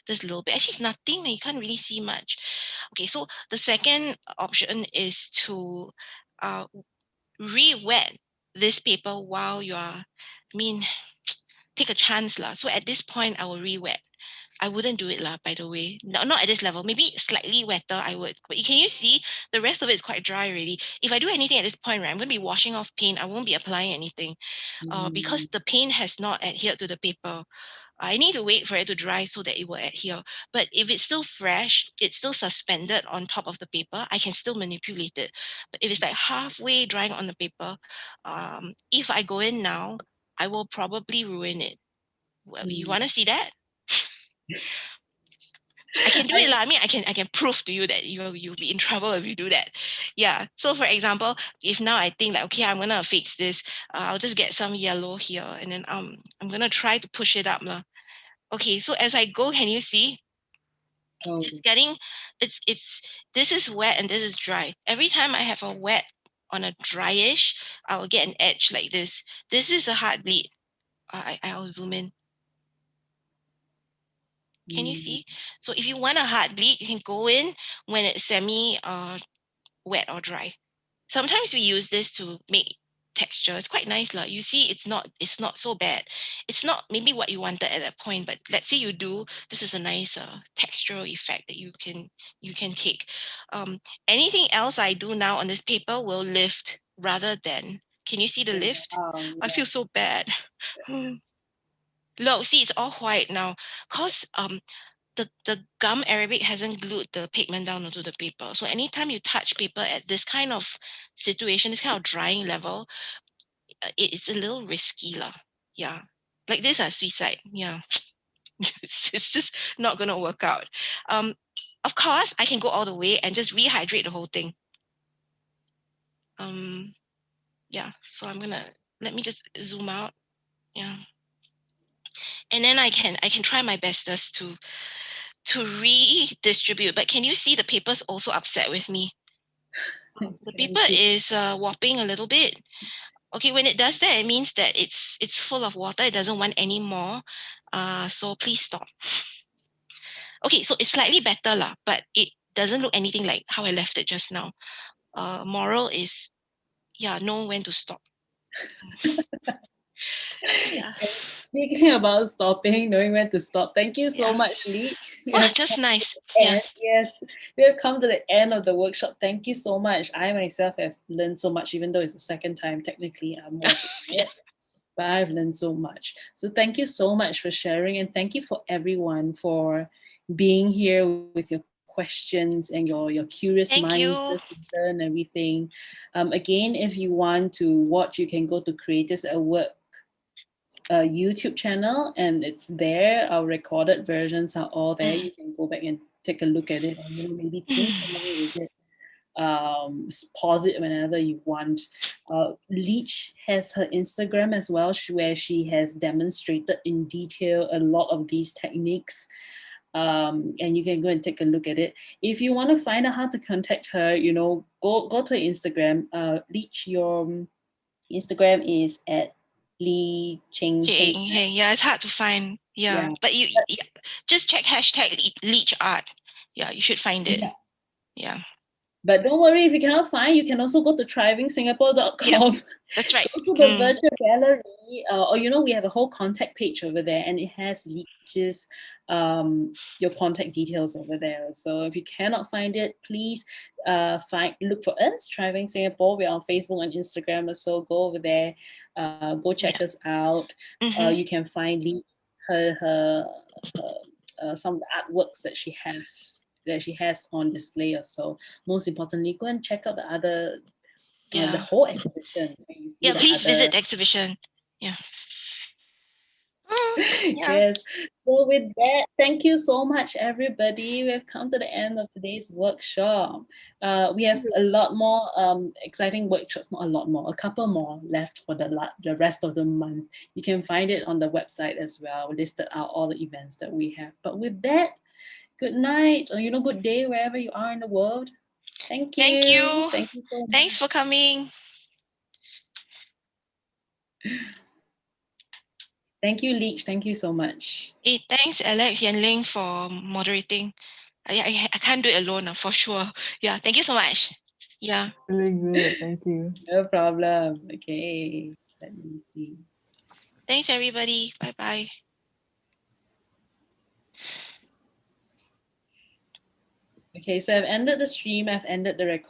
little bit. Actually, it's nothing. You can't really see much. Okay, so the second option is to re-wet this paper while you are, take a chance lah. So at this point, I will re-wet. I wouldn't do it lah, by the way. No, not at this level. Maybe slightly wetter, I would. But can you see the rest of it is quite dry already? If I do anything at this point, right, I'm going to be washing off paint. I won't be applying anything because the paint has not adhered to the paper. I need to wait for it to dry so that it will adhere. But if it's still fresh, it's still suspended on top of the paper, I can still manipulate it. But if it's like halfway drying on the paper, if I go in now, I will probably ruin it. Well, you want to see that? I can do it. I mean, I can prove to you that you'll be in trouble if you do that. Yeah. So for example, if now I think like, okay, I'm gonna fix this, I'll just get some yellow here, and then I'm gonna try to push it up lah. Okay. So as I go, can you see? Oh. It's getting, this is wet and this is dry. Every time I have a wet on a dryish, I will get an edge like this. This is a hard bleed. I'll zoom in. Can you see? So if you want a hard bleed, you can go in when it's semi wet or dry. Sometimes we use this to make texture. It's quite nice lah. You see, it's not so bad. It's not maybe what you wanted at that point, but let's say you do. This is a nice textural effect that you can take. Anything else I do now on this paper will lift rather than. Can you see the lift? Yeah. I feel so bad. Look, see, it's all white now. Cause the gum Arabic hasn't glued the pigment down onto the paper. So anytime you touch paper at this kind of situation, this kind of drying level, it's a little risky lah. Yeah, like this suicide. Yeah, it's just not gonna work out. Of course, I can go all the way and just rehydrate the whole thing. Yeah. So let me just zoom out. Yeah, and then I can try my bestest to redistribute. But can you see the paper's also upset with me? The paper is warping a little bit. Okay, when it does that, it means that it's full of water. It doesn't want any more. So please stop. Okay, so it's slightly better lah, but it doesn't look anything like how I left it just now. Moral is, yeah, know when to stop. Yeah. Speaking about stopping, knowing when to stop, thank you so much, Leach. Oh, just nice. Yeah. Yes, we have come to the end of the workshop. Thank you so much. I myself have learned so much, even though it's the second time technically I'm watching it. But I've learned so much. So thank you so much for sharing, and thank you for everyone for being here with your questions and your curious minds to learn everything. Again, if you want to watch, you can go to Creators at Work YouTube channel, and it's there. Our recorded versions are all there. You can go back and take a look at it, and maybe think along with it. Pause it whenever you want. Leach has her Instagram as well, where she has demonstrated in detail a lot of these techniques. And you can go and take a look at it. If you want to find out how to contact her, go to her Instagram. Leach, your Instagram is at Ching. Yeah, it's hard to find. Yeah. But you just check hashtag Leach Art. Yeah, you should find it. Yeah. But don't worry, if you cannot find, you can also go to thrivingsingapore.com. Yep, that's right. Go to the virtual gallery, or we have a whole contact page over there, and it has Leach's your contact details over there. So if you cannot find it, please look for us, Thriving Singapore. We're on Facebook and Instagram, so go over there, go check us out. You can find Leach, her some of the artworks that she has on display. So most importantly, go and check out the other the whole exhibition. Please visit the exhibition. Yeah. Yes. So with that, thank you so much, everybody. We have come to the end of today's workshop. We have a lot more exciting workshops, not a lot more, a couple more left for the rest of the month. You can find it on the website as well. We listed out all the events that we have. But with that, good night, or good day wherever you are in the world. Thank you. Thank you. Thank you so much. Thanks for coming. Thank you, Leach. Thank you so much. Hey, thanks, Alex Yanling, for moderating. I can't do it alone, for sure. Yeah, thank you so much. Yeah. Really good. Thank you. No problem. Okay. Let me see. Thanks, everybody. Bye-bye. Okay, so I've ended the stream. I've ended the recording.